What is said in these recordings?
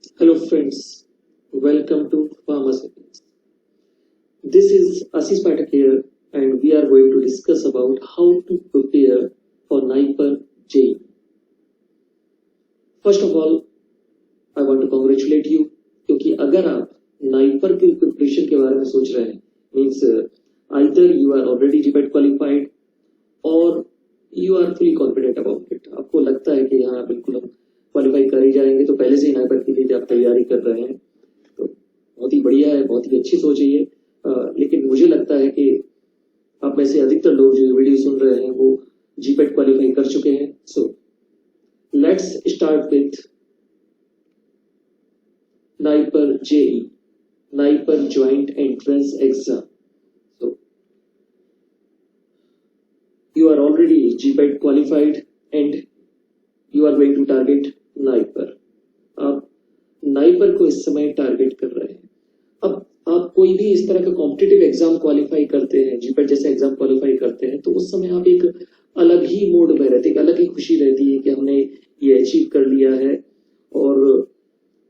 Hello friends, welcome to Pharmacy. This is Ashish Pathak here and we are going to discuss about how to prepare for NIPER JEE. First of all, I want to congratulate you क्योंकि अगर आप NIPER के preparation के बारे में सोच रहे हैं means either you are already GPAT qualified or you are fully confident about it. आपको लगता है कि हाँ बिल्कुल हम क्वालिफाई कर ही जाएंगे तो पहले से ही नाइपर के लिए आप तैयारी कर रहे हैं तो बहुत ही बढ़िया है, बहुत ही अच्छी सोच है ये। लेकिन मुझे लगता है कि आप में से अधिकतर लोग जो वीडियो सुन रहे हैं वो जीपेट क्वालिफाई कर चुके हैं। So let's start with NIPER JEE, NIPER joint entrance exam. So you are already GPAT qualified and you are going to target NIPER. आप नाइपर को इस समय टारगेट कर रहे हैं। अब आप कोई भी इस तरह का कॉम्पिटिटिव एग्जाम क्वालिफाई करते हैं, जीपेट जैसे एग्जाम क्वालिफाई करते हैं तो उस समय आप एक अलग ही मोड में रहते हैं, अलग ही खुशी रहती है कि हमने ये अचीव कर लिया है। और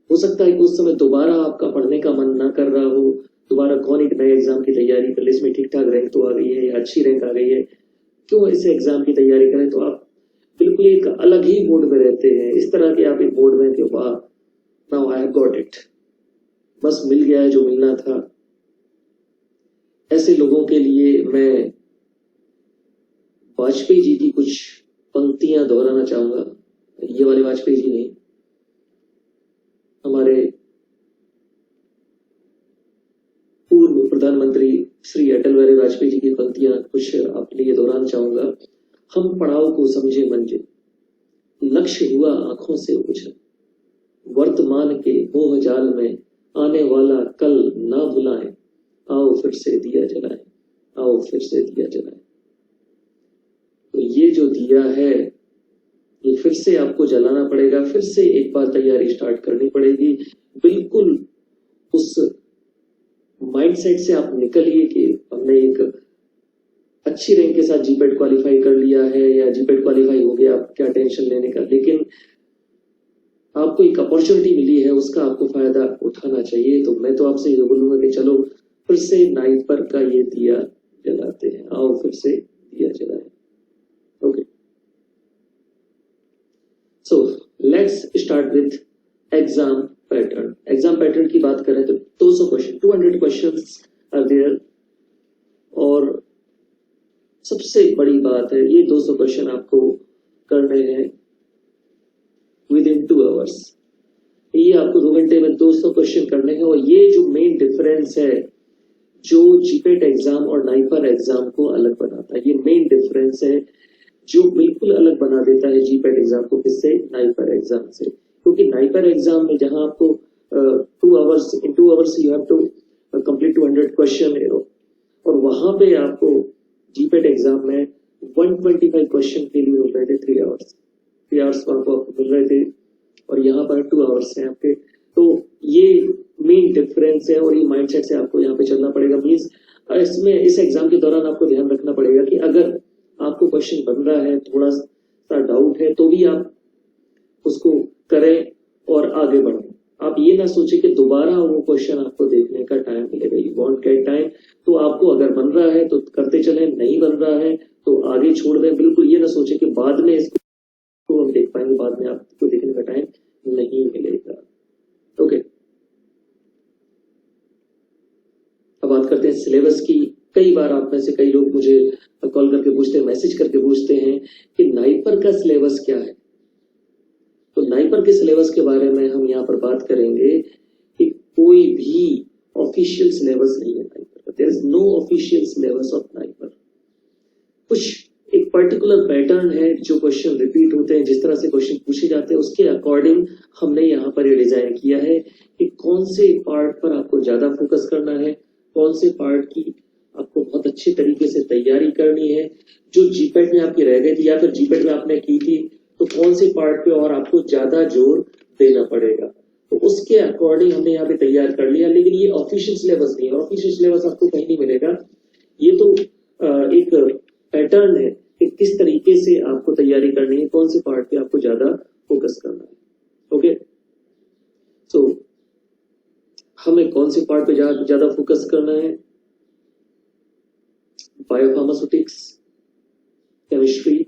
हो सकता है कि उस समय दोबारा आपका पढ़ने का मन ना कर रहा हो, दोबारा कौन एक नए एग्जाम की तैयारी कर ले, इसमें ठीक ठाक रैंक तो आ गई है या अच्छी रैंक आ गई है, क्यों इस एग्जाम की तैयारी करें। तो आप बिल्कुल एक अलग ही मोड में रहते हैं, इस तरह के आप एक मोड में कि वाह now I have got it, बस मिल गया है जो मिलना था। ऐसे लोगों के लिए मैं वाजपेयी जी की कुछ पंक्तियां दोहराना चाहूंगा। ये वाले वाजपेयी जी नहीं, हमारे पूर्व प्रधानमंत्री श्री अटल बिहारी वाजपेयी जी की पंक्तियां कुछ अपने लिए दोहराना चाहूंगा। हम पड़ाव को समझे मंजिल, लक्ष्य हुआ आंखों से ओझल, वर्तमान के मोह जाल में आने वाला कल ना भुलाएं, आओ फिर से दिया जलाएं, आओ फिर से दिया जलाएं। तो ये जो दिया है ये फिर से आपको जलाना पड़ेगा, फिर से एक बार तैयारी स्टार्ट करनी पड़ेगी। बिल्कुल उस माइंडसेट से आप निकलिए कि हमने एक अच्छी रैंक के साथ जीपेट क्वालिफाई कर लिया है या जीपेट क्वालिफाई हो गया, आप क्या टेंशन लेने का। लेकिन आपको एक अपॉर्चुनिटी मिली है, उसका आपको फायदा उठाना चाहिए। तो मैं तो आपसे ये बोलूंगा कि चलो फिर से नाइपर का ये दिया जलाते हैं, आओ फिर से दिया जलाएं। Okay, so let's start with exam pattern. Exam pattern की बात करें तो 200 क्वेश्चन, 200 क्वेश्चंस आर देयर। और सबसे बड़ी बात है ये 200 क्वेश्चन आपको करने हैं विद इन 2 आवर्स। ये आपको 2 घंटे में 200 क्वेश्चन करने हैं। और ये जो मेन डिफरेंस है जो जीपेट एग्जाम और नाइपर एग्जाम को अलग बनाता है, ये मेन डिफरेंस है जो बिल्कुल अलग बना देता है जीपेट एग्जाम को किससे, नाइपर एग्जाम से। क्योंकि नाइपर एग्जाम में जहां आपको 2 hours, in 2 hours you have to complete 200 question, और वहां पे आपको जीपेट एग्जाम में 125 क्वेश्चन के लिए मिल रहे थे 3 आवर्स। 3 आवर्स आपको मिल रहे थे और यहाँ पर 2 आवर्स हैं आपके। तो ये मेन डिफरेंस है और ये माइंडसेट से आपको यहाँ पे चलना पड़ेगा। मीन्स इसमें इस एग्जाम के दौरान आपको ध्यान रखना पड़ेगा कि अगर आपको क्वेश्चन बन रहा है, थोड़ा सा डाउट है, तो भी आप उसको करें और आगे बढ़ें। आप ये ना सोचे कि दोबारा वो क्वेश्चन आपको देखने का टाइम मिलेगा, यू वॉन्ट गेट टाइम। तो आपको अगर बन रहा है तो करते चले, नहीं बन रहा है तो आगे छोड़ दें। बिल्कुल ये ना सोचे कि बाद में इसको हम देख पाएंगे, बाद में आपको देखने का टाइम नहीं मिलेगा। ओके, अब बात करते हैं सिलेबस की। कई बार आप में से कई लोग मुझे कॉल करके पूछते हैं, मैसेज करके पूछते हैं कि नाइपर का सिलेबस क्या है। तो नाइपर के सिलेबस के बारे में हम यहाँ पर बात करेंगे कि कोई भी ऑफिशियल सिलेबस नहीं है नाइपर का। There is no official syllabus of NIPER. कुछ एक पर्टिकुलर पैटर्न है, जो क्वेश्चन रिपीट होते हैं, जिस तरह से क्वेश्चन पूछे जाते हैं उसके अकॉर्डिंग हमने यहाँ पर ये डिजाइन किया है कि कौन से पार्ट पर आपको ज्यादा फोकस करना है, कौन से पार्ट की आपको बहुत अच्छी तरीके से तैयारी करनी है, जो जीपेट में आपकी रह गई थी या फिर जीपेट में आपने की थी तो कौन से पार्ट पे और आपको ज्यादा जोर देना पड़ेगा। तो उसके अकॉर्डिंग हमने यहाँ पे तैयार कर लिया। लेकिन ये ऑफिशियल सिलेबस नहीं है, ऑफिशियल सिलेबस आपको कहीं नहीं मिलेगा। ये तो एक पैटर्न है कि किस तरीके से आपको तैयारी करनी है, कौन से पार्ट पे आपको ज्यादा फोकस करना है। ओके, सो हमें कौन से पार्ट पे ज्यादा फोकस करना है? बायोफार्मास्यूटिक्स, केमिस्ट्री,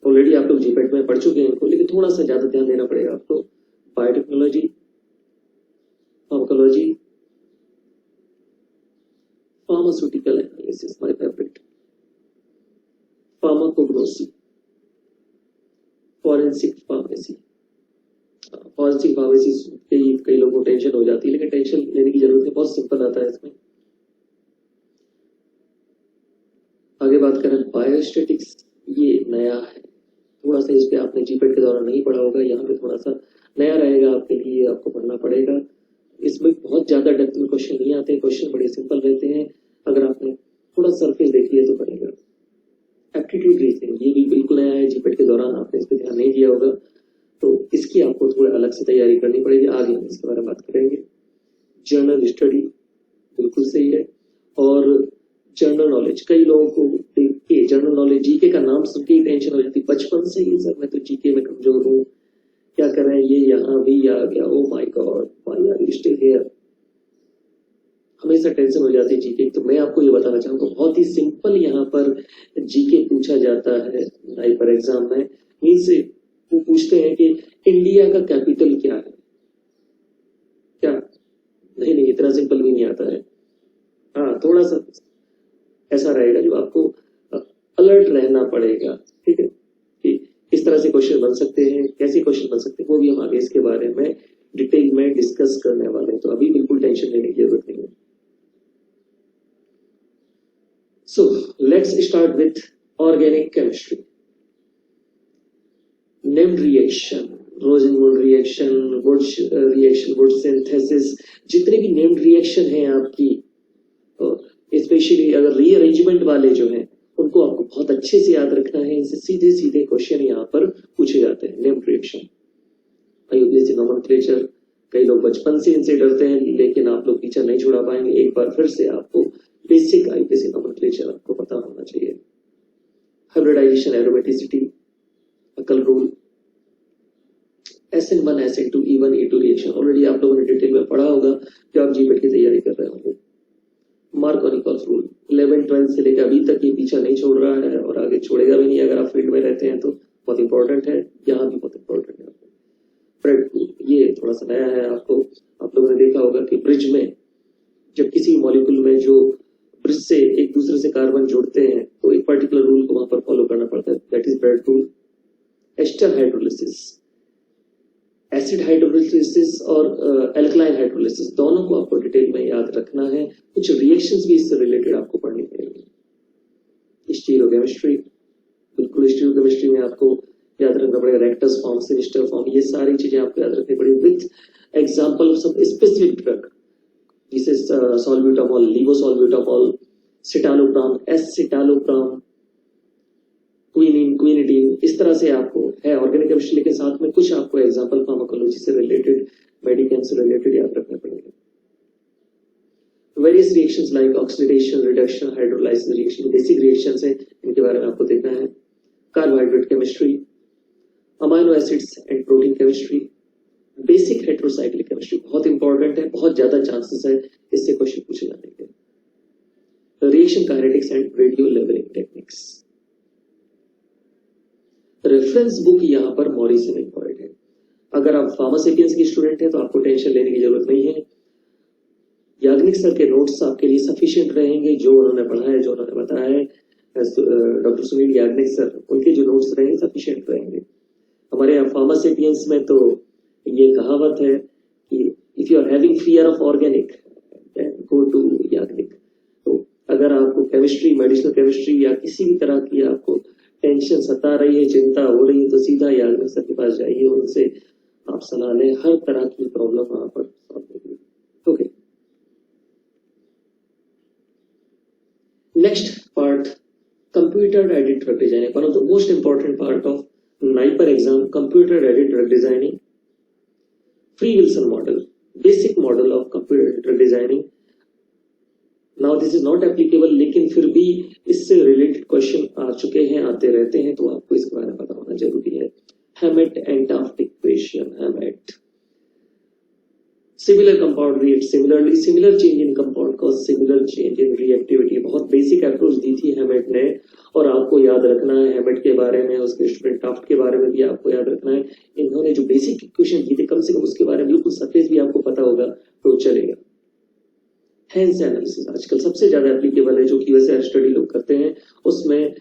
ऑलरेडी आप लोग जीपेट में पढ़ चुके हैं इनको, लेकिन थोड़ा सा ज्यादा ध्यान देना पड़ेगा आपको। Biotechnology, pharmacology, pharmaceutical analysis, my favourite, pharmacognosy, forensic pharmacy. Forensic pharmacy कई लोगों को टेंशन हो जाती है, लेकिन टेंशन लेने की जरूरत है, बहुत सिंपल आता है इसमें। आगे बात करें बायोस्टैटिक्स, ये नया है, थोड़ा सा इस पे आपने जीपेट के दौरान नहीं पढ़ा होगा, यहाँ पे थोड़ा सा नया रहेगा आपके लिए, आपको पढ़ना पड़ेगा। इसमें बहुत ज्यादा डेप्थ में क्वेश्चन नहीं आते, क्वेश्चन बड़े सिंपल रहते हैं, अगर आपने थोड़ा सरफेस देख लिया तो पड़ेगा। एप्टीट्यूड रीजनिंग, ये भी बिल्कुल नया है, जीपेट के दौरान आपने इस पर ध्यान नहीं दिया होगा, तो इसकी आपको थोड़ा अलग से तैयारी करनी पड़ेगी, आगे हम इसके बारे में बात करेंगे। जर्नल स्टडी बिल्कुल सही है, और जनरल नॉलेज, कई लोगों को देख के जनरल नॉलेज, जीके का नाम सुन के टेंशन हो जाती है बचपन से ही, सर मैं तो जीके में कमजोर हूँ, क्या करें, ये यहाँ भी आ गया, oh my God why are you still here, हमेशा टेंशन हो जाती है जीके। तो मैं आपको ये बताना चाहूंगा, बहुत ही सिंपल यहाँ पर जीके पूछा जाता है नाइपर एग्जाम में। मीन्स वो पूछते हैं कि इंडिया का कैपिटल क्या है, क्या, नहीं इतना सिंपल भी नहीं आता है, हाँ थोड़ा सा ऐसा रहेगा जो आपको अलर्ट रहना पड़ेगा, ठीक है, कि किस तरह से क्वेश्चन बन सकते हैं, कैसे क्वेश्चन बन सकते हैं, वो भी हम आगे इसके बारे में डिटेल में डिस्कस करने वाले हैं, तो अभी बिल्कुल टेंशन लेने की जरूरत नहीं है। So let's start with organic chemistry. Named reaction, Rosenwood reaction, Woods reaction, Wood synthesis, जितने भी नेम्ड रिएक्शन है आपकी, स्पेशली अगर रीअरेंजमेंट वाले जो हैं उनको आपको बहुत अच्छे से याद रखना है, इनसे सीधे सीधे क्वेश्चन यहाँ पर पूछे जाते हैं। नेम्ड रिएक्शन, आईयूपीएससी नोमेनक्लेचर, कई लोग बचपन से इनसे डरते हैं, लेकिन आप लोग टीचर नहीं छुड़ा पाएंगे, एक बार फिर से आपको बेसिक आईयूपीएससी नोमेनक्लेचर आपको पता होना चाहिए। हाइब्रिडाइजेशन, एरोमेटिसिटी, अकल rule, SN1 SN2 E1 E2 reaction, already आप लोगों ने डिटेल में पढ़ा होगा जो आप जीपेट की तैयारी कर रहे होंगे। मार्कोनिकॉस रूल 11-12 से लेकर अभी तक ये पीछा नहीं छोड़ रहा है और आगे छोड़ेगा भी नहीं, अगर आप फील्ड में रहते हैं तो बहुत इंपॉर्टेंट है, यहाँ भी बहुत इंपॉर्टेंट है। ब्रेड रूल, ये थोड़ा सा नया है आपको, आप लोगों ने देखा होगा कि ब्रिज में जब किसी मॉलिक्यूल में जो ब्रिज से एक दूसरे से कार्बन जोड़ते हैं तो एक पर्टिकुलर रूल को वहां पर फॉलो करना पड़ता है, that is Bredt rule. Ester hydrolysis, acid hydrolysis और एल्कलाइन हाइड्रोलिसिस, दोनों को आपको डिटेल में याद रखना है, कुछ रिएक्शंस भी इससे रिलेटेड आपको पढ़नी पड़ेगी। स्टीरियोकेमिस्ट्री, बिल्कुल स्टीरियोकेमिस्ट्री में आपको याद रखना पड़ेगा, रेक्टस फॉर्म, सिनिस्टर फॉर्म, ये सारी चीजें आपको याद रखनी पड़ेगी with example of some specific drug, जैसे salbutamol, levosalbutamol, citalopram, escitalopram, quinidine, इस तरह से आपको है ऑर्गेनिक केमिस्ट्री, लेकिन साथ में कुछ आपको एग्जांपल फार्माकोलॉजी से रिलेटेड, मेडिकेम से रिलेटेड याद रखना पड़ेगा। Various reactions like oxidation, reduction, hydrolysis reaction, basic reactions है, इनके बारे में आपको देखना है। Carbohydrate chemistry, amino acids and protein chemistry, basic heterocyclic chemistry बहुत इंपॉर्टेंट है, बहुत ज्यादा चांसेस है इससे क्वेश्चन पूछे जाने के। Reaction kinetics and radio labeling techniques. Reference book यहाँ पर मॉरिसन इंपॉर्टेंट है, अगर आप फार्मासेपियंस की स्टूडेंट हैं तो आपको टेंशन लेने की जरूरत नहीं है, याग्निक सर के नोट्स आपके लिए सफिशिएंट रहेंगे, जो उन्होंने पढ़ा है, जो उन्होंने बताया है, डॉक्टर सुनील याग्निक सर, उनके जो नोट्स रहेंगे सफिशिएंट रहेंगे। हमारे यहाँ फार्मासेपियंस में तो ये कहावत है कि if you are having fear of organic then go to Yagnik. तो अगर आपको केमिस्ट्री, मेडिसिनल केमिस्ट्री या किसी भी तरह की आपको टेंशन सता रही है, चिंता हो रही है, तो सीधा याग्निक सर के पास जाइए, उनसे आप सलाह लें, हर तरह की प्रॉब्लम वहां पर सॉल्व होगी। Okay, next part, computer aided drug designing, one of the most important part of NIPER exam, computer aided drug designing, free Wilson model, basic model of computer aided drug designing. Now this is not applicable, लेकिन फिर भी इससे related question आ चुके हैं, आते रहते हैं, तो आपको इसके बारे में पता होना जरूरी है। हैमेट and Taft equation, हैमेट similar compound react similarly, similar change in compound cause similar change in reactivity. बहुत बेसिक अप्रोच दी थी हैमेट ने, और आपको याद रखना है हैमेट के बारे में, उसके स्टूडेंट टाफ्ट के बारे में भी आपको याद रखना है। इन्होंने जो बेसिक इक्वेशन दी थी कम से कम उसके बारे में बिल्कुल सरफेस भी आपको पता होगा तो चलेगा। हेंस एनालिसिस आजकल सबसे ज्यादा एप्लीकेबल है, जो QSAR स्टडी लोग करते हैं उसमें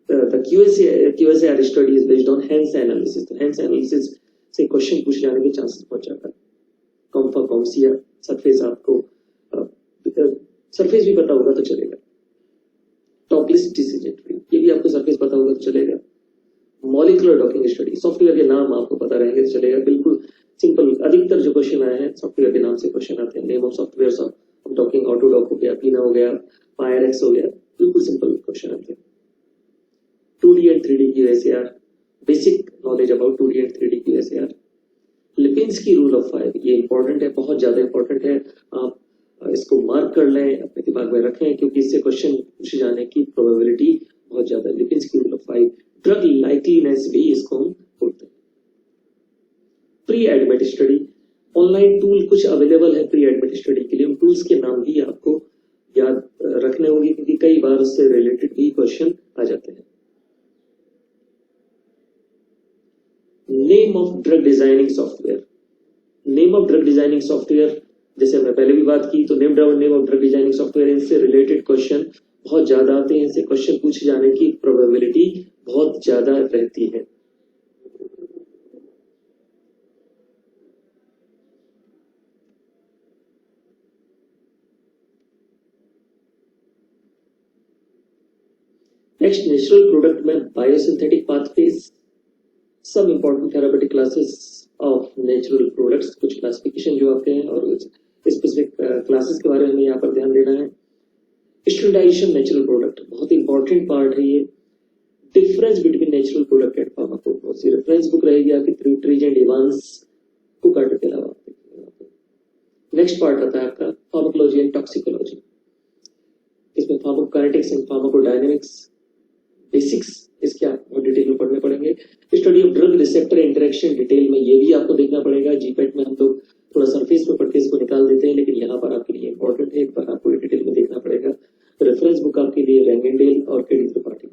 the QSAR study is based on hence analysis. तो हेंस एनालिसिस से क्वेश्चन पूछ जाने के चांसेस बहुत ज्यादा है। कॉम्फा कॉम्सिया सरफेस, आपको सरफेस भी पता होगा तो चलेगा। टॉपलिस्ट डिसीजन ट्री, ये भी आपको सरफेस पता होगा तो चलेगा। मॉलिक्यूलर डॉकिंग स्टडी, सॉफ्टवेयर के नाम आपको पता रहेंगे तो चलेगा। बिल्कुल सिंपल, अधिकतर जो क्वेश्चन आए हैं सॉफ्टवेयर के नाम से क्वेश्चन आते हैं। Name of software of docking, AutoDock हो गया, पीना हो गया, पायरेक्स हो गया, बिल्कुल सिंपल क्वेश्चन आते हैं। 2D and 3D QSAR, basic knowledge about 2D and 3D QSAR। Lipinski rule of 5, ये इंपॉर्टेंट है, बहुत ज्यादा इंपॉर्टेंट है। आप इसको मार्क कर लें, अपने दिमाग में रखें, क्योंकि इससे क्वेश्चन पूछे जाने की प्रोबेबिलिटी बहुत ज्यादा है। Lipinski rule of 5। ड्रग लाइकलीनेस भी इसको हम बोलते हैं। Pre admit study, online tool कुछ अवेलेबल है प्री एडमिट स्टडी के लिए। उन टूल्स के नाम भी आपको याद रखने होंगे, क्योंकि कई बार उससे रिलेटेड भी क्वेश्चन आ जाते हैं। Name of drug designing software, name of drug designing software, जैसे हमने पहले भी बात की, तो name of drug designing software, इनसे रिलेटेड क्वेश्चन बहुत ज्यादा आते हैं। इनसे क्वेश्चन पूछे जाने की प्रोबेबिलिटी बहुत ज्यादा रहती है। नेक्स्ट, नेचुरल प्रोडक्ट में बायोसिंथेटिक पाथवेज, सब important therapeutic classes of natural products, कुछ क्लासिफिकेशन जो आते हैं और स्पेसिफिक क्लासेस के बारे में यहाँ पर ध्यान देना है। स्टैंडर्डाइजेशन नेचुरल प्रोडक्ट बहुत इंपॉर्टेंट पार्ट है ये। Difference between natural product and pharmacognosy, reference book रहेगी आपकी ट्रीजेंट इवांस को काट के अलावा। नेक्स्ट पार्ट आता है आपका फार्माकोलॉजी एंड टॉक्सिकोलॉजी। इसमें फार्माकोकाइनेटिक्स एंड फार्माकोडायनेमिक्स बेसिक्स इसके आप बहुत डिटेल में पढ़ने पड़ेंगे। Study of drug receptor interaction detail में ये भी आपको देखना पड़ेगा। जीपेट में हम लोग थोड़ा सरफेस पे पढ़ के इसको निकाल देते हैं, लेकिन यहाँ पर आपके लिए इंपॉर्टेंट है, एक बार आपको डिटेल में देखना पड़ेगा। रेफरेंस बुक आपके लिए रैंगेंडेल और KD Tripathi.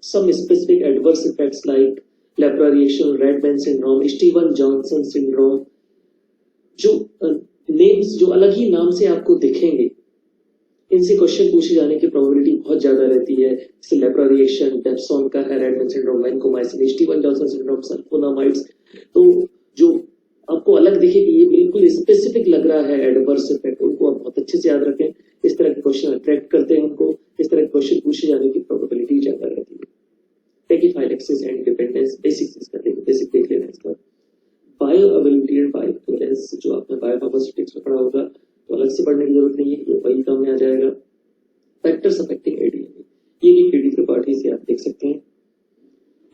Some specific adverse effects like lepra reaction, red man syndrome, Steven Johnson syndrome, जो नेम्स जो अलग ही नाम से आपको दिखेंगे, इनसे क्वेश्चन पूछे जाने की प्रोबेबिलिटी बहुत ज्यादा रहती है। जैसे लेप्रा रिएक्शन डेप्सॉन का है, red man syndrome vancomycin, Steven Johnson syndrome sulfonamides. तो जो आपको अलग दिखे कि ये बिल्कुल स्पेसिफिक लग रहा है एडवर्स इफेक्ट, उनको आप बहुत अच्छे से याद रखें। इस तरह के क्वेश्चन अट्रैक्ट करते हैं उनको, इस तरह के क्वेश्चन पूछे जाने की प्रोबेबिलिटी ज्यादा रहती है। टेकिफाइलेक्सिस एंड डिपेंडेंस, बेसिक्स इसका बेसिक देख लेना इसका। Bio availability and bio equivalence, जो आपने बायोफार्मास्यूटिक्स में पढ़ा होगा तो अलग से पढ़ने की जरूरत नहीं है, ये वही काम में आ जाएगा। फैक्टर्स अफेक्टिंग एडीएमई, ये भी केडी त्रिपाठी से आप देख सकते हैं।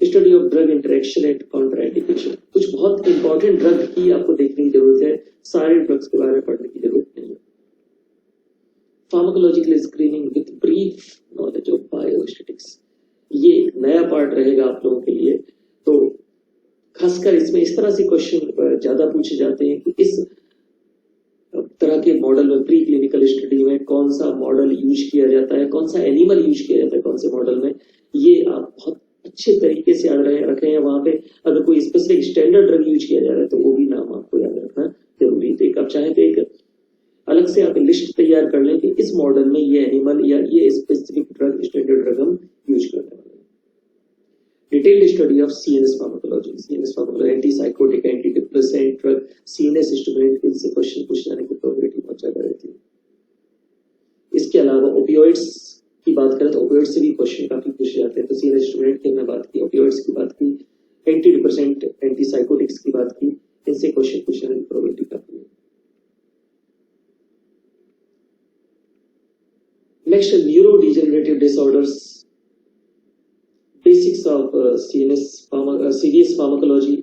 Study of drug interaction and contraindication, कुछ बहुत इंपॉर्टेंट ड्रग की आपको देखने की जरूरत है, सारे ड्रग्स के बारे में पढ़ने की जरूरत नहीं है। Pharmacological screening with brief knowledge of biostatics, ये एक नया पार्ट रहेगा आप लोगों के लिए। तो खासकर इसमें इस तरह से क्वेश्चन ज्यादा पूछे जाते हैं कि इस तरह के मॉडल में, प्री क्लिनिकल स्टडी में कौन सा मॉडल यूज किया जाता है, कौन सा एनिमल यूज किया जाता है कौन से मॉडल में, ये आप बहुत अच्छे तरीके से याद रखे हैं। वहां पे अगर कोई स्पेसिफिक स्टैंडर्ड ड्रग यूज किया जा रहा है तो वो भी नाम आपको याद रखना जरूरी है। तो एक आप चाहें तो एक अलग से आप लिस्ट तैयार कर लें कि इस मॉडल में ये एनिमल या ये स्पेसिफिक ड्रग, स्टैंडर्ड ड्रग हम यूज करने वाले हैं। Detailed study of CNS pharmacology, CNS pharmacology, antipsychotic, anti depressant drug, CNS stimulant, इनसे क्वेश्चन पूछे जाने की प्रोबेबिलिटी बहुत ज्यादा रहती है। इसके अलावा ओपियोइड्स की बात करें तो ओपियोइड्स से भी क्वेश्चन काफी पूछे जाते हैं। तो CNS स्टिमुलेंट की हमने बात की, ओपियोइड्स की बात की, एंटी डिप्रेसेंट, एंटीसाइकोटिक्स की बात की, इनसे क्वेश्चन पूछे जाने की प्रोबेबिलिटी काफी है। Next, neuro degenerative disorders, basics of serious pharmacology,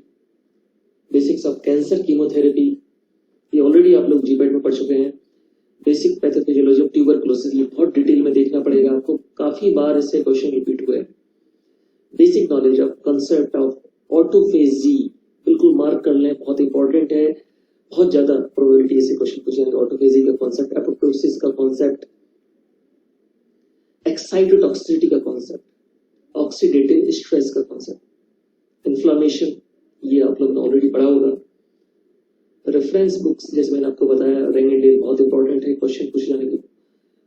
basics of cancer chemotherapy, ये ऑलरेडी आप लोग जीपेट में पढ़ चुके हैं। बेसिक पैथोफिजियोलॉजी ऑफ ट्यूबरकुलोसिस, ये बहुत डिटेल में देखना पड़ेगा आपको, काफी बार इससे क्वेश्चन रिपीट हुए। Basic knowledge of concept of autophagy, बिल्कुल मार्क कर लें, बहुत इंपॉर्टेंट है। बहुत ज्यादा प्रोबेबिलिटी ऐसे क्वेश्चन पूछे जाएंगे। ऑटोफेजी का कॉन्सेप्ट, एपोप्टोसिस का कॉन्सेप्ट, एक्साइटोटॉक्सिसिटी का कॉन्सेप्ट, ऑक्सीडेटिव स्ट्रेस का कॉन्सेप्ट, इन्फ्लामेशन, ये आप लोगों ने ऑलरेडी पढ़ा होगा। रेफरेंस बुक्स जैसे मैंने आपको बताया, रेंगेडेल बहुत इंपॉर्टेंट है क्वेश्चन पूछे जाने के,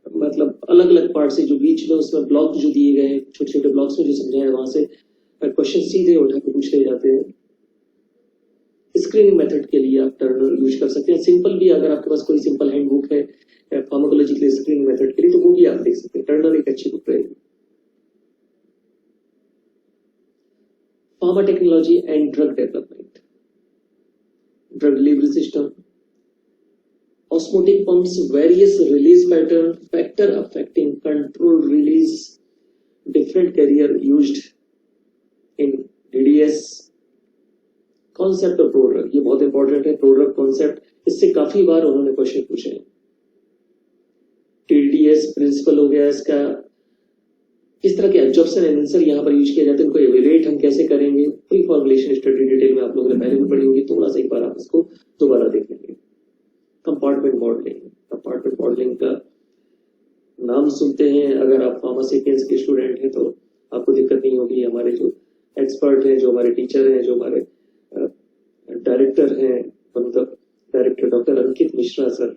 मतलब अलग अलग पार्ट से जो बीच में उसमें ब्लॉक जो दिए गए हैं, छोटे छोटे ब्लॉक्स में जो समझाया है वहां से क्वेश्चन सीधे उठा के पूछ ले जाते हैं। स्क्रीनिंग मेथड के लिए आप टर्नर यूज कर सकते हैं। सिंपल भी, अगर आपके पास कोई सिंपल हैंड बुक है फार्माकोलॉजी के लिए स्क्रीनिंग मेथड के लिए, तो वो भी आप देख सकते हैं। टर्नर एक अच्छी बुक रहेगी। Pharma technology and drug development, drug delivery system, osmotic pumps, various release pattern, factor affecting control release, different carrier used in DDS, concept of prodrug, ये बहुत इंपॉर्टेंट है। प्रोड्रग कॉन्सेप्ट, इससे काफी बार उन्होंने क्वेश्चन पूछे हैं। TDS प्रिंसिपल हो गया इसका, किस तरह के एब्जॉर्प्शन एंड आंसर यहाँ पर यूज किया जाता है, उनको एवेल्युएट हम कैसे करेंगे। प्री फॉर्मुलेशन स्टडी डिटेल में आप लोगों ने पहले भी पढ़ी होगी, थोड़ा सा एक बार आप इसको दोबारा देख लेंगे। कंपार्टमेंट मॉडलिंग, कंपार्टमेंट मॉडलिंग का नाम सुनते हैं, अगर आप फार्मेसी के स्टूडेंट हैं तो आपको दिक्कत नहीं होगी। हमारे जो एक्सपर्ट हैं, जो हमारे टीचर हैं, जो हमारे डायरेक्टर हैं, मतलब डायरेक्टर डॉक्टर अंकित मिश्रा सर,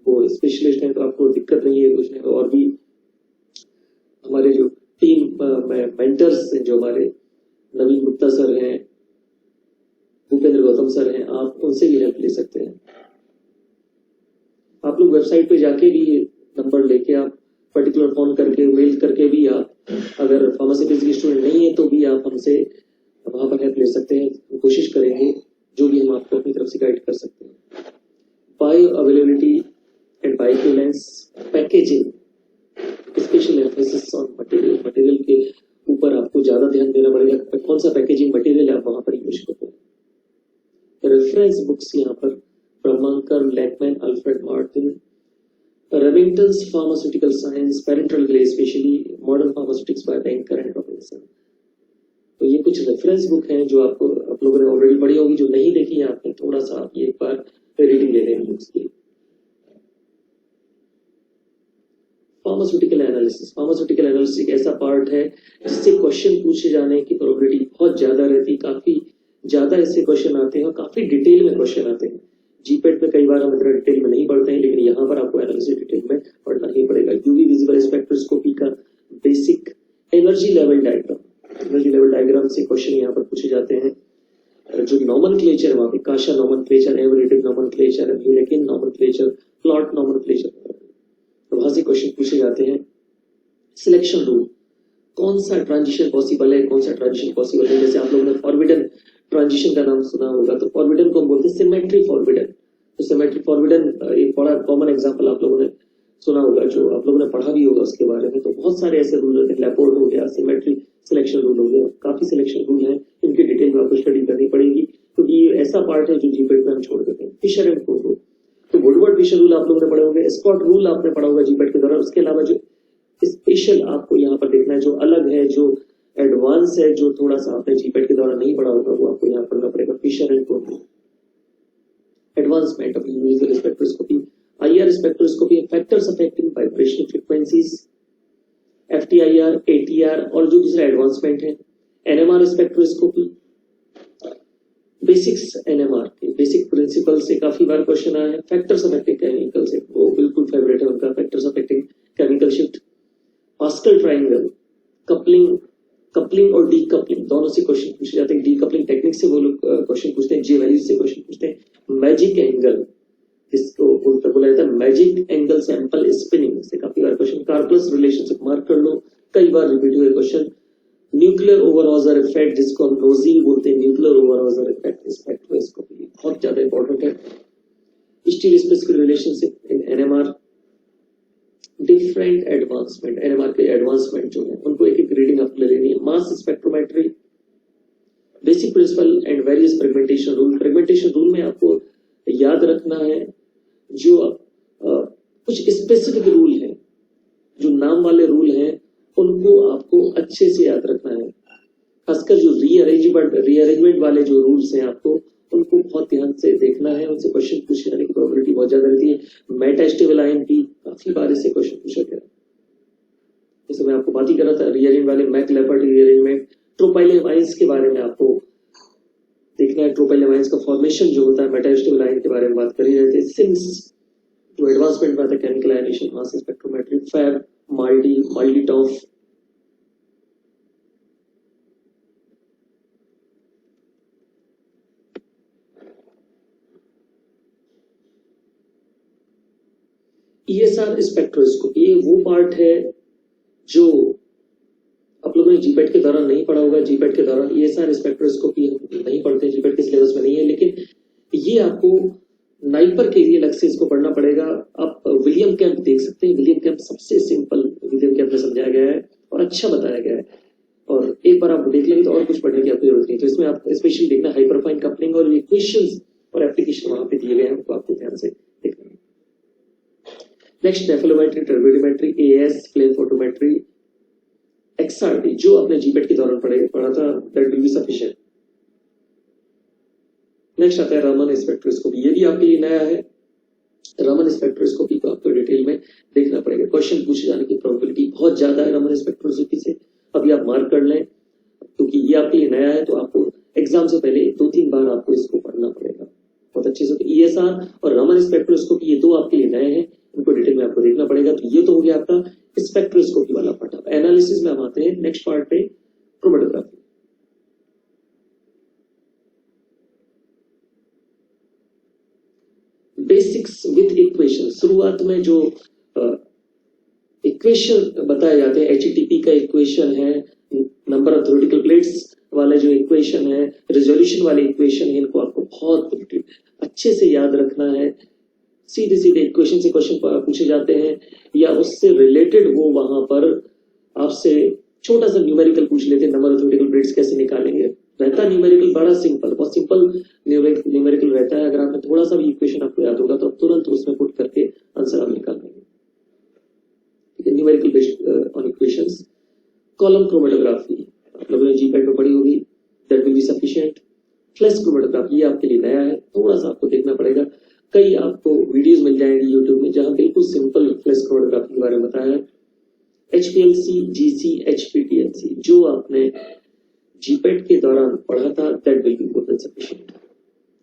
वो स्पेशलिस्ट हैं, तो आपको दिक्कत नहीं है पूछने को। और भी हमारे जो टीम मेंटर्स हैं, जो हमारे नवीन गुप्ता सर हैं, भूपेंद्र गौतम सर हैं, आप उनसे भी हेल्प ले सकते हैं। आप लोग वेबसाइट पे जाके भी नंबर लेके, आप पर्टिकुलर फोन करके, मेल करके भी, आप अगर फार्मेसी के स्टूडेंट नहीं है तो भी आप हमसे वहां पर हेल्प ले सकते हैं। कोशिश करेंगे जो भी हम आपको अपनी तरफ से गाइड कर सकते हैं। Bioavailability and bioequivalence, packaging, special emphasis on material, material के ऊपर आपको ज्यादा ध्यान देना पड़ेगा, कौन सा पैकेजिंग मटेरियल आप वहां पर यूज करते हैं। रेफरेंस बुक्स यहाँ पर Prabhakar, Lackman, Alfred Martin, Remington's Pharmaceutical Science, Parenteral Gray, especially Modern Pharmaceutics by Banker and Robinson। तो ये कुछ रेफरेंस बुक हैं जो आपको, आप लोगों ने ऑलरेडी पढ़ी होगी, जो नहीं देखी है आपने, थोड़ा सा आप ये एक बार रीडिंग ले लेंगे उसकी। फार्मास्यूटिकल एनालिसिस, फार्मास्यूटिकल एनालिसिस एक ऐसा पार्ट है जिससे क्वेश्चन पूछे जाने की प्रोबेबिलिटी बहुत ज्यादा रहती है। काफी ज्यादा ऐसे क्वेश्चन आते हैं और काफी डिटेल में क्वेश्चन आते हैं। जीपेट में कई बार हम इतना डिटेल में नहीं पढ़ते हैं, लेकिन यहाँ पर आपको एनालिसिस डिटेल में पढ़ना ही पड़ेगा। यूवी विजिबल स्पेक्ट्रोस्कोपी का basic energy level diagram, energy level diagram से क्वेश्चन यहाँ पर पूछे जाते हैं। जो नॉमेनक्लेचर वहाँ पे, Kasha nomenclature, averative nomenclature, Hulekin nomenclature, plot nomenclature, तो वहां से क्वेश्चन पूछे जाते हैं। सिलेक्शन रूल, कौन सा ट्रांजिशन पॉसिबल है, कौन सा ट्रांजिशन पॉसिबल है। जैसे आप लोगों ने फॉरबिडन ट्रांजिशन का नाम सुना होगा, तो फॉरबिडन को हम बोलते हैं सिमेट्री फॉरबिडन। तो सिमेट्री फॉरबिडन एक बड़ा कॉमन एग्जांपल आप लोगों ने सुना होगा, जो आप लोगों ने पढ़ा भी होगा उसके बारे में। तो बहुत सारे ऐसे रूल होते हैं, लैपोर्ट हो गया, सिमेट्री सिलेक्शन रूल हो गया, काफी सिलेक्शन रूल है, इनकी डिटेल में आपको स्टडी करनी पड़ेगी, क्योंकि ये ऐसा पार्ट है जो जीपेट में हम छोड़ देते हैं। फिशर एंड को रूल, तो वुडवर्ड फिशर रूल आप लोगों ने पढ़े होंगे, स्कॉट रूल आपने पढ़ा होगा जीपेट के दौरान। उसके अलावा जो स्पेशल आपको यहाँ पर देखना है, जो अलग है, जो एडवांस है, जो थोड़ा सा आपने जीपेट के दौरान नहीं पढ़ा होगा, वो आपको यहाँ पढ़ना पड़ेगा। फिशर एंड को rule, advancement of universal spectroscopy, IR spectroscopy, factors affecting vibrational frequencies, FTIR, ATR, और जो दूसरा एडवांसमेंट है NMR स्पेक्ट्रोस्कोपी। बेसिक्स NMR के बेसिक प्रिंसिपल से काफी बार क्वेश्चन आया है। फैक्टर्स अफेक्टिंग केमिकल से, वो बिल्कुल फेवरेट है उनका, factors affecting chemical shift. Pascal triangle, coupling और डीकपलिंग, दोनों से क्वेश्चन पूछे जाते हैं। डीकपलिंग टेक्निक से वो लोग क्वेश्चन पूछते हैं, जे वैल्यू से क्वेश्चन पूछते हैं। मैजिक एंगल, जिसको बोला जाता है मैजिक एंगल सैंपल स्पिनिंग, से काफी बार क्वेश्चन। कार्पस रिलेशनशिप मार्क कर लो, कई बार रिपीट हुए क्वेश्चन। न्यूक्लियर ओवरऑजर इफेक्ट, जिसको हम नोजी बोलते हैं, न्यूक्लियर ओवरऑजर इफेक्ट स्पेक्ट्रोस्कोपी बहुत ज्यादा इंपॉर्टेंट है। Stereospecific relationship in NMR। Different advancement, NMR के एडवांसमेंट जो है उनको एक एक रीडिंग आप ले लेनी है। Mass spectrometry, basic principle and various fragmentation rule. Fragmentation rule में आपको याद रखना है जो कुछ स्पेसिफिक रूल है, जो नाम वाले रूल हैं उनको आपको अच्छे से याद रखना है। खासकर जो रीअरेंजमेंट वाले जो रूल्स हैं आपको उनको बहुत ध्यान से देखना है, उनसे क्वेश्चन पूछे जाने की प्रोबेबिलिटी बहुत ज्यादा रहती है। मेटास्टेबल आयन की काफी बार इससे क्वेश्चन पूछा गया। जैसे मैं आपको बात ही कर रहा था रियरिंग वाले मैक लेपर्ड रियरिंग में ट्रोपाइलियम आयंस के बारे में आपको देखना है। ट्रोपाइलियम आयंस का फॉर्मेशन जो होता है मेटास्टेबल आयन के बारे में बात कर ही रहे थे। सिंस जो एडवांसमेंट में आता है chemical ionisation, mass spectrometry, FAB, MALDI, MALDI TOF, ESR spectroscopy, ये वो पार्ट है जो आप लोगों ने जीपेट के दौरान नहीं पढ़ा होगा। जीपेट के दौरान ईएसआर स्पेक्ट्रोस्कोपी नहीं पढ़ते, जीपेट के सिलेबस में नहीं है, लेकिन ये आपको नाइपर के लिए अलग से इसको पढ़ना पड़ेगा। आप विलियम कैंप देख सकते हैं, विलियम कैंप सबसे सिंपल विलियम कैंप में समझाया गया है और अच्छा बताया गया है, और एक बार आप देख लेंगे तो और कुछ पढ़ने की आपको जरूरत नहीं। तो इसमें आप स्पेशली देखना हाइपरफाइन कपलिंग और इक्वेशंस और एप्लीकेशन वहां पे दिए गए हैं, उनको आपको ध्यान से देखना है। नेक्स्ट नेफेलोमेट्री, टर्बिडोमेट्री, एएस, फ्लेम फोटोमेट्री, एक्सआरटी जो आपने जीपेट के दौरान पढ़ा था, that will be sufficient. Next आता है रामन स्पेक्ट्रोस्कोपी, ये भी आपके लिए नया है। रामन स्पेक्ट्रोस्कोपी को आपको डिटेल में देखना पड़ेगा, क्वेश्चन पूछे जाने की प्रोबेबिलिटी बहुत ज्यादा है रामन स्पेक्ट्रोस्कोपी से। अभी आप मार्क कर लें क्योंकि ये आपके लिए नया है, तो आपको एग्जाम से पहले 2-3 बार आपको इसको पढ़ना पड़ेगा बहुत अच्छे से। तो ईएसआर और रामन स्पेक्ट्रोस्कोपी ये दो आपके लिए नए हैं, इनको डिटेल में आपको देखना पड़ेगा। तो ये तो हो गया आपका स्पेक्ट्रोस्कोपी वाला पार्ट। अब एनालिसिस में हम आते हैं नेक्स्ट पार्ट पे, क्रोमेटोग्राफी। बेसिक्स विद इक्वेशन, शुरुआत में जो इक्वेशन बताए जाते हैं, एचटीपी का इक्वेशन है, नंबर ऑफ थ्योरेटिकल प्लेट्स वाला जो इक्वेशन है, रेजोल्यूशन वाले इक्वेशन है, इनको आपको बहुत अच्छे से याद रखना है। सीधे सीधे इक्वेशन से क्वेश्चन पूछे जाते हैं या उससे रिलेटेड वो वहां पर आपसे छोटा सा न्यूमेरिकल पूछ लेते हैं, नंबर ऑफ थ्योरेटिकल प्लेट्स कैसे निकालेंगे। रहता न्यूमेरिकल बड़ा सिंपल, बहुत सिंपल न्यूमेरिकल रहता है। अगर आपने थोड़ा सा भी इक्वेशन आपको याद होगा तो आप तुरंत उसमें पुट करके आंसर आप निकाल लेंगे। ठीक है, numerical based on equations. Column chromatography आप लोगों ने जीपेट में पढ़ी होगी, that will be sufficient. Flash chromatography ये आपके लिए नया है, थोड़ा सा आपको देखना पड़ेगा। कई आपको वीडियोस मिल जाएंगी यूट्यूब में जहां बिल्कुल सिंपल फ्लैश क्रोमेटोग्राफी के बारे में बताया है। एचपीएलसी, जीसी, एचपीटीएलसी जो आपने जीपेट के दौरान पढ़ा था, that will be more than sufficient.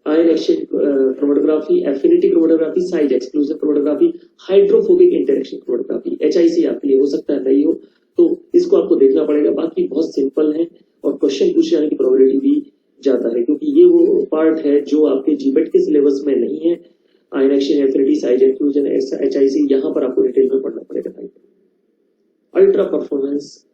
Ion exchange chromatography, affinity chromatography, size exclusion chromatography, hydrophobic interaction chromatography, HIC आपके लिए हो सकता है नहीं हो, तो इसको आपको देखना पड़ेगा। बाकी बहुत सिंपल है और क्वेश्चन पूछे जाने की प्रोबेबिलिटी भी ज्यादा है, क्योंकि ये वो पार्ट है जो आपके जीपेट के सिलेबस में नहीं है। Ion exchange, affinity, size exclusion, HIC, यहाँ पर आपको डिटेल में पढ़ना पड़ेगा। Ultra performance,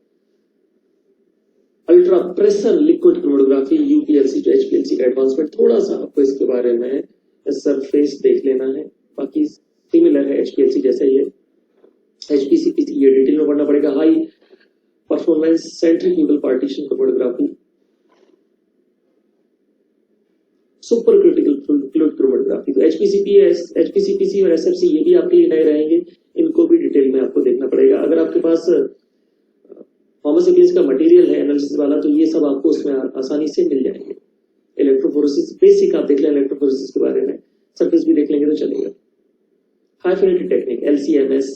ultra pressure liquid chromatography, UPLC जो एचपीएलसी का एडवांसमेंट, थोड़ा सा आपको इसके बारे में सरफेस देख लेना है, बाकी सिमिलर है एचपीएलसी जैसा ही है। एचपीसीपीसी ये डिटेल में पढ़ना पड़ेगा। High performance centrifugal partition chromatography, super critical fluid chromatography. तो एचपीसीपीसी और एसएफसी ये भी आपके लिए नए रहेंगे, इनको भी डिटेल में आपको देखना पड़ेगा। अगर आपके पास होमो सेपियंस का मटेरियल है एनालिसिस वाला, तो ये सब आपको उसमें आसानी से मिल जाएंगे। इलेक्ट्रोफोरेसिस बेसिक आप देख लें इलेक्ट्रोफोरेसिस के बारे में, सरफेस भी देख लेंगे तो चलेगा। हाई फिनिटी टेक्निक, एलसीएमएस,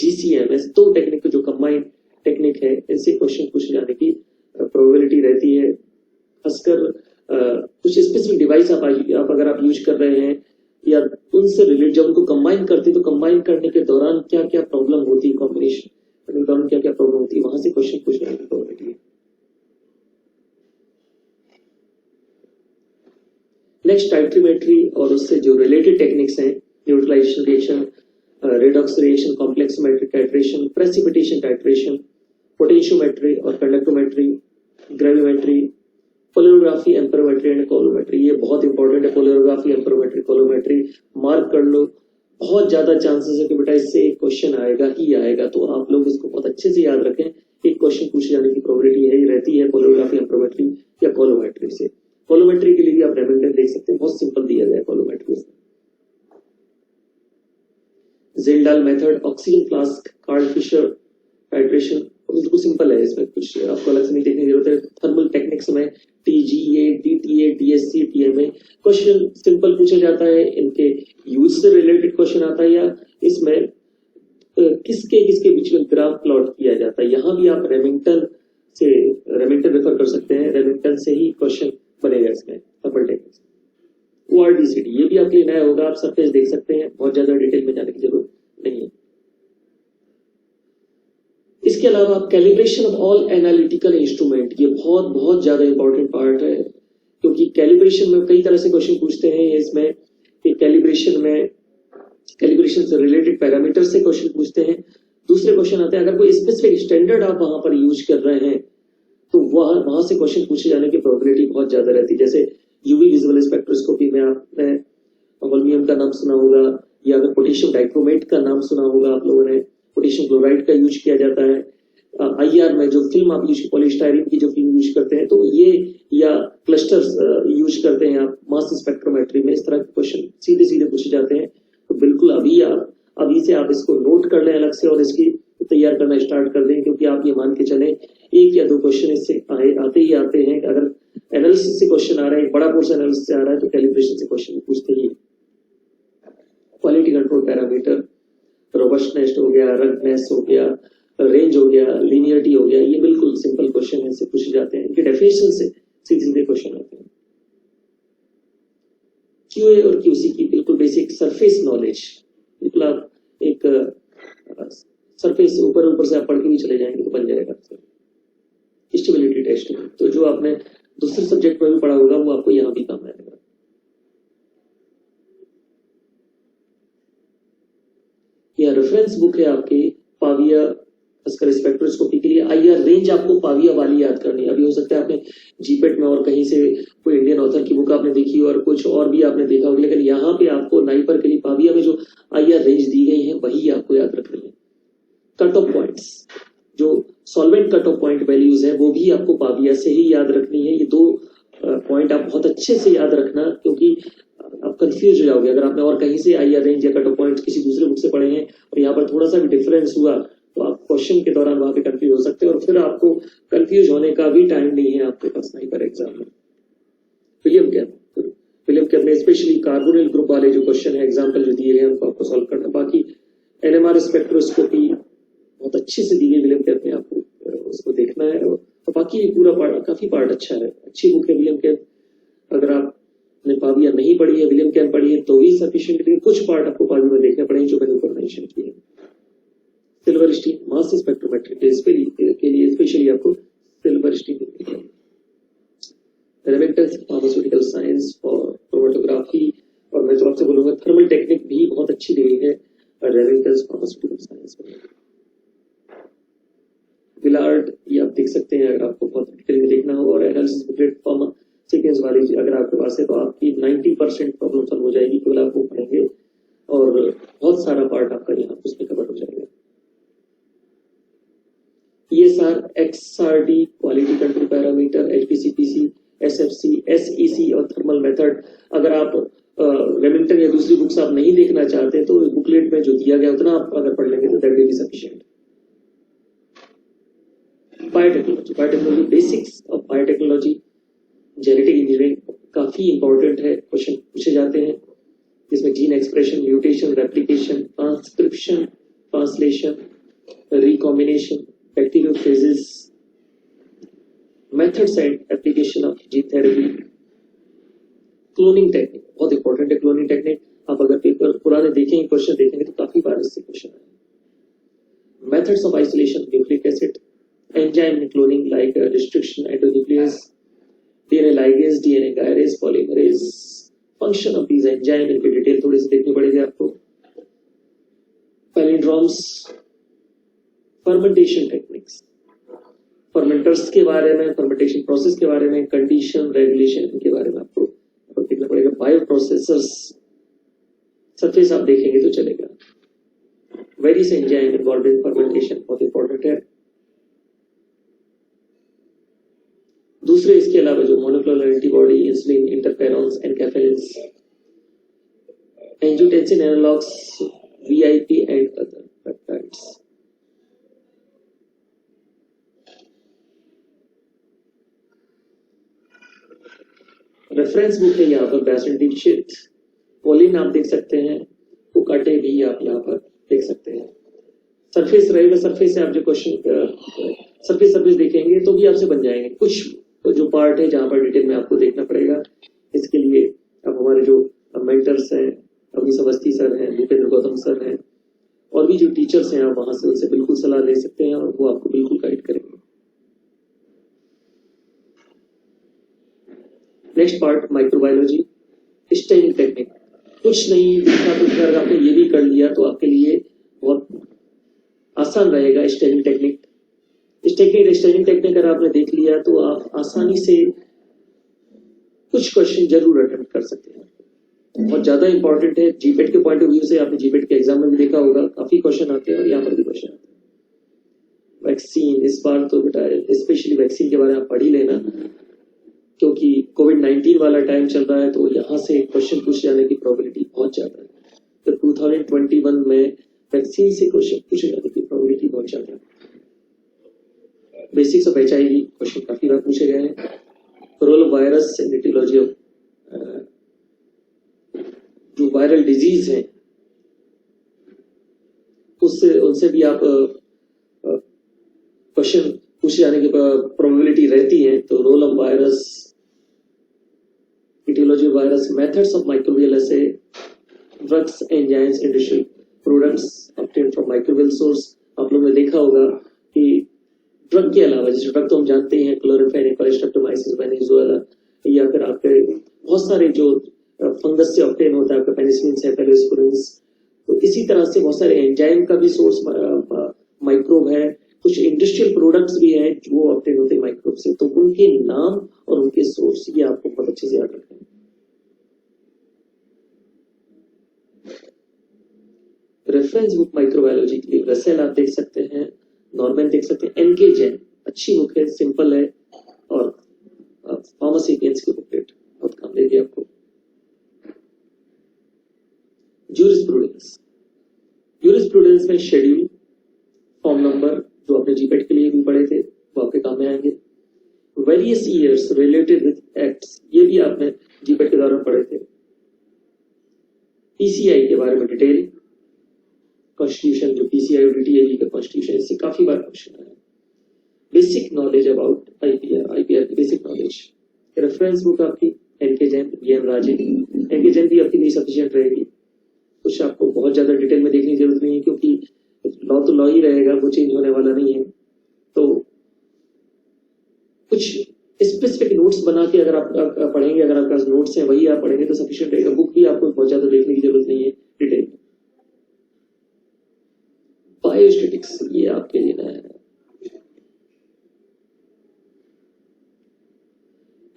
जीसीएमएस, दो टेक्निक जो कंबाइंड टेक्निक है, इनसे क्वेश्चन पूछे जाने की प्रोबेबिलिटी रहती है। खासकर कुछ स्पेसिफिक डिवाइस आप अगर आप यूज कर रहे हैं या उनसे रिलेटेड, जब उनको कंबाइन करते हैं तो कंबाइन करने के दौरान क्या क्या प्रॉब्लम होती है, कॉम्बिनेशन करने के दौरान क्या क्या प्रॉब्लम होती है, वहां से क्वेश्चन पूछने की प्रोबेबिलिटी है। नेक्स्ट टाइट्रीमेट्री और उससे जो रिलेटेड टेक्निक्स हैं, neutralisation reaction, redox reaction, complexometric titration, precipitation titration, potentiometry और conductometry, gravimetry, polarography, amperometry and coulometry. ये बहुत इंपॉर्टेंट है, पोलरोग्राफी, एम्परोमेट्री, कोलोमेट्री मार्क कर लो। बहुत ज्यादा चांसेस है कि बेटा इससे एक क्वेश्चन आएगा ही आएगा, तो आप लोग इसको बहुत अच्छे से याद रखें। एक क्वेश्चन पूछे जाने की प्रोबेबिलिटी है रहती है पोलरोग्राफी, एम्परोमेट्री या कोलोमेट्री से। कोलोमेट्री के लिए भी आप रेमिंगटन देख सकते हैं, बहुत सिंपल दिया गया है coulometry. Kjeldahl method, oxygen flask, Karl Fischer titration, बिल्कुल सिंपल है, इसमें कुछ आपको अलग से नहीं देखने की जरूरत है। थर्मल टेक्निक्स में T GA, DTA, DSC, TMA। Question simple पूछा जाता है, इनके यूज से रिलेटेड क्वेश्चन आता है, या इसमें किसके किसके बीच में ग्राफ प्लॉट किया जाता है। यहाँ भी आप रेमिंगटन रेफर कर सकते हैं, रेमिंगटन से ही क्वेश्चन बनेगा इसमें थर्मल टेक्निक्स। ORDCD ये भी आपके लिए नया होगा, आप सरफेस देख सकते हैं, बहुत ज्यादा डिटेल में जाने की जरूरत नहीं है। इसके अलावा calibration of all analytical instrument, ये बहुत बहुत ज्यादा इंपॉर्टेंट पार्ट है, क्योंकि कैलिब्रेशन में कई तरह से क्वेश्चन पूछते हैं। इसमें कैलिब्रेशन से रिलेटेड पैरामीटर से क्वेश्चन पूछते हैं। दूसरे क्वेश्चन आते हैं, अगर कोई स्पेसिफिक स्टैंडर्ड आप वहां पर यूज कर रहे हैं तो वहां से क्वेश्चन पूछे जाने की प्रोबेबिलिटी बहुत ज्यादा रहती है। जैसे यूवी विजुअल स्पेक्ट्रोस्कोपी में आपने वोल्यूम का नाम सुना होगा, या अगर पोटेशियम डाइक्रोमेट का नाम सुना होगा आप लोगों ने, पोटेशियम क्लोराइड का यूज किया जाता है। IR में जो फिल्म आप यूज, पॉलीस्टाइरीन की जो फिल्म यूज करते हैं, तो ये, या क्लस्टर्स यूज करते हैं आप मास स्पेक्ट्रोमेट्री में, इस तरह के क्वेश्चन सीधे सीधे पूछे जाते हैं। तो बिल्कुल अभी से आप इसको नोट कर लें अलग से और इसकी तैयार करना स्टार्ट कर दें, क्योंकि आप ये मान के चलें 1 या 2 क्वेश्चन इससे आते हैं। अगर एनालिसिस से क्वेश्चन आ रहा है, एक बड़ा पोर्शन एनालिसिस से आ रहा है, तो कैलिब्रेशन से क्वेश्चन पूछते ही। क्वालिटी कंट्रोल पैरामीटर, रोबस्टनेस हो गया, रगनेस हो गया, रेंज हो गया, लीनियरिटी हो गया, ये बिल्कुल सिंपल क्वेश्चन है, इससे पूछे जाते हैं। इनके डेफिनेशन से सीधे सीधे क्वेश्चन आते हैं। QA और QC की बिल्कुल बेसिक सरफेस नॉलेज, बिल्कुल आप एक सरफेस ऊपर से आप पढ़ के भी चले जाएंगे तो बन जाएगा। स्टेबिलिटी टेस्टिंग, तो जो आपने दूसरे सब्जेक्ट में भी पढ़ा होगा वो आपको यहाँ भी काम आएगा। यह रेफरेंस बुक है आपकी पाविया स्पेक्ट्रोस्कोपी के लिए। IR रेंज आपको पाविया वाली याद करनी है। अभी हो सकता है आपने जीपेट में और कहीं से कोई इंडियन ऑथर की बुक आपने देखी और कुछ और भी आपने देखा होगा, लेकिन यहाँ पे आपको नाइपर के लिए पाविया में जो IR रेंज दी गई है वही आपको याद रखनी है। कट ऑफ पॉइंट्स, जो solvent cut off point values है वो भी आपको पाविया से ही याद रखनी है। ये 2 पॉइंट आप बहुत अच्छे से याद रखना, क्योंकि आप कंफ्यूज हो जाओगे अगर आपने और कहीं से IR रेंज या कट ऑफ पॉइंट किसी दूसरे बुक से पढ़े हैं और यहाँ पर थोड़ा सा भी डिफरेंस हुआ तो आप क्वेश्चन के दौरान वहां पे कंफ्यूज हो सकते हैं, और फिर आपको कंफ्यूज होने का भी टाइम नहीं है आपके पास नाइपर एग्जाम में। विलियम कैप में स्पेशली कार्बोनिल ग्रुप वाले जो क्वेश्चन है, एग्जाम्पल जो दिए हैं उनको आपको सॉल्व करना। बाकी NMR स्पेक्ट्रोस्कोपी बहुत अच्छे से दी गई विलियम कैप में, आपको उसको देखना है। और बाकी पूरा पार्ट, काफी पार्ट अच्छा है, अच्छी बुक है विलियम कैप। अगर आपने पाविया नहीं पढ़ी है, विलियम कैप पढ़ी है तो भी सफिशिएंट, लेकिन कुछ पार्ट आपको पाविया में देखने पड़ेंगे जो मैंने ऊपर मेंशन किए। सिल्वरस्टीन मास स्पेक्ट्रोमेट्री के लिए स्पेशली आपको Silverstein Remington pharmaceutical science for chromatography, और मैं तो आपसे बोलूंगा थर्मल टेक्निक भी बहुत अच्छी दी गई है रेमिंगटन फार्मास्यूटिकल साइंस में। विलार्ड ये आप देख सकते हैं अगर आपको बहुत डिटेल में देखना हो, और एनालिसिस बुकलेट फॉर्मा सीक्वेंस वाली अगर आपके पास है तो आपकी 90% प्रॉब्लम सॉल्व हो जाएगी, केवल आपको पढ़ेंगे और बहुत सारा पार्ट आपका यहाँ उसमें कवर हो जाएगा। ESR, XRD, quality control parameter, HPCPC, SFC, SEC और थर्मल मेथड। अगर आप रेमिंगटन या दूसरी बुक्स आप नहीं देखना चाहते तो बुकलेट में जो दिया गया उतना आप अगर पढ़ लेंगे तो that will be sufficient. Biotechnology, basics of biotechnology, genetic engineering काफी इंपॉर्टेंट है, क्वेश्चन पूछे जाते हैं जिसमें gene expression, mutation, replication, transcription, translation, recombination, bacteriophages, methods and application of gene therapy, cloning technique बहुत इंपॉर्टेंट है। क्लोनिंग टेक्निक आप अगर पेपर पुराने देखेंगे, क्वेश्चन देखेंगे तो काफी बार इससे क्वेश्चन आए। Methods of isolation nucleic acid, enzyme cloning like restriction endonuclease, DNA ligase, DNA gyrase, polymerase, function of these enzyme इनकी डिटेल थोड़ी सी देखनी पड़ेगी आपको। पैलिंड्रोम्स, फर्मेंटेशन टेक्निक्स, फर्मेंटर्स के बारे में, फर्मेंटेशन प्रोसेस के बारे में, कंडीशन रेगुलेशन के बारे में आपको देखना पड़ेगा। बायो प्रोसेसर्स सरफेस आप देखेंगे तो चलेगा। Various enzyme involve in fermentation बहुत इंपॉर्टेंट है। दूसरे इसके अलावा जो monoclonal antibody, insulin, interferons, enkephalins, angiotensin analogues, VIP and other peptides. Reference book है यहाँ पर बैसन दीक्षित, पोलिन आप देख सकते हैं, पुकाटे भी आप यहाँ पर देख सकते हैं। सरफेस रहेगा, सरफेस से आप जो क्वेश्चन सरफेस देखेंगे तो भी आपसे बन जाएंगे। कुछ तो जो पार्ट है जहाँ पर डिटेल में आपको देखना पड़ेगा, इसके लिए अब हमारे जो मेंटर्स हैं, अभी अवस्थी सर हैं, भूपेंद्र गौतम सर हैं, और भी जो टीचर्स हैं आप वहां से उनसे बिल्कुल सलाह ले सकते हैं और वो आपको बिल्कुल गाइड करेंगे। Next part microbiology, staining technique. कुछ नहीं दिखा कुछ अगर आपने ये भी कर लिया तो आपके लिए बहुत आसान रहेगा। स्टेनिंग टेक्निक अगर आपने देख लिया तो आप आसानी से कुछ क्वेश्चन जरूर अटेम्प्ट कर सकते हैं। बहुत ज्यादा इंपॉर्टेंट है जीपेट के पॉइंट ऑफ व्यू से। आपने जीपेट के एग्जाम में भी देखा होगा, काफी क्वेश्चन आते हैं और यहाँ पर भी क्वेश्चन आते हैं। वैक्सीन, इस बार तो बेटा स्पेशली वैक्सीन के बारे में आप पढ़ ही लेना, क्योंकि कोविड-19 वाला टाइम चल रहा है, तो यहाँ से क्वेश्चन पूछ जाने की प्रोबेबिलिटी बहुत ज्यादा है। तो 2021 में वैक्सीन से क्वेश्चन पूछे जाने की प्रोबेबिलिटी बहुत ज्यादा है। बेसिक्स ऑफ HIV क्वेश्चन काफी बार पूछे गए हैं। Role of virus and aetiology of जो वायरल डिजीज है उनसे भी आप क्वेश्चन पूछे जाने की प्रोबेबिलिटी रहती है। तो role of virus, aetiology of virus, methods of microbial assay, drugs, enzymes, industrial products obtained from microbial source. आप लोगों ने देखा होगा कि ड्रग के अलावा, जैसे ड्रग तो हम जानते हैं क्लोरोफेनिकोल, स्ट्रेप्टोमाइसिस, बेनिजोएला, या फिर आपके बहुत सारे जो फंगस से ऑब्टेन होता है, आपका पेनिसिलिन, सेफेलोस्पोरिन्स, तो इसी तरह से बहुत सारे एंजाइम का भी सोर्स माइक्रोब है। कुछ इंडस्ट्रियल प्रोडक्ट्स भी हैं जो ऑब्टेन होते हैं माइक्रोब से, तो उनके नाम और उनके सोर्स ये आपको बहुत अच्छे से याद रखना है। रेफरेंस बुक माइक्रोबायोलॉजी के लिए रसेल आप देख सकते हैं, नॉर्मन देख सकते हैं, एनके जैन अच्छी बुक है, सिंपल है, और फार्मासिपियंस की बुकलेट बहुत काम देगी आपको। जूरिस्प्रूडेंस में शेड्यूल, फॉर्म नंबर जो आपने जीपेट के लिए भी पढ़े थे वो आपके काम में आएंगे। Various years related with acts, ये भी आपने जीपेट के दौरान पढ़े थे। पीसीआई के बारे में डिटेल, कॉन्स्टिट्यूशन जो पीसीआई और डीटीएई का कॉन्स्टिट्यूशन, इससे काफी बार क्वेश्चन आया। बेसिक नॉलेज अबाउट आईपीआर की बेसिक नॉलेज। रेफरेंस बुक आपकी एनके जैन, वीएम राजे, एनके जैन भी आपके लिए सफिशिएंट रहेगी। कुछ आपको बहुत ज्यादा डिटेल में देखने की जरूरत नहीं है, क्योंकि लॉ तो लॉ ही रहेगा, वो चेंज होने वाला नहीं है। तो कुछ स्पेसिफिक नोट्स बना के अगर आप पढ़ेंगे, अगर आपके पास नोट्स हैं वही आप पढ़ेंगे तो सफिशिएंट रहेगा। बुक भी आपको बहुत ज्यादा देखने की जरूरत नहीं है डिटेल। बायोस्टैटिक्स ये आपके लिए नया है।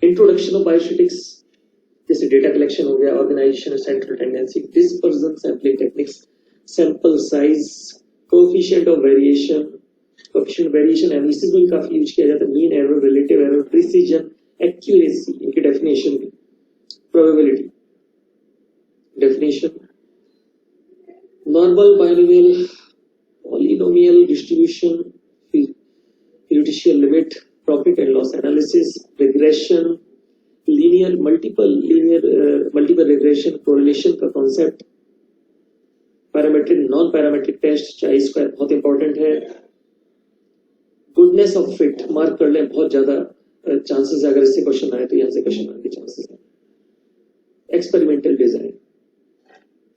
इंट्रोडक्शन ऑफ बायोस्टैटिक्स, जैसे डेटा कलेक्शन हो गया, organisation, central tendency, dispersion, sampling techniques, sample size, coefficient of variation, coefficient variation analysis में काफी यूज किया जाता है। Mean error, relative error, precision, accuracy, इनकी डेफिनेशन भी, probability definition, normal, binomial, polynomial distribution, fiducial limit, profit and loss analysis, regression, linear multiple regression, correlation का concept, parametric, non parametric test, chi square बहुत important है। Goodness of fit mark कर लें, बहुत ज्यादा chances है, अगर इससे क्वेश्चन आए तो यहाँ से क्वेश्चन आने के चांसेस है। Experimental design,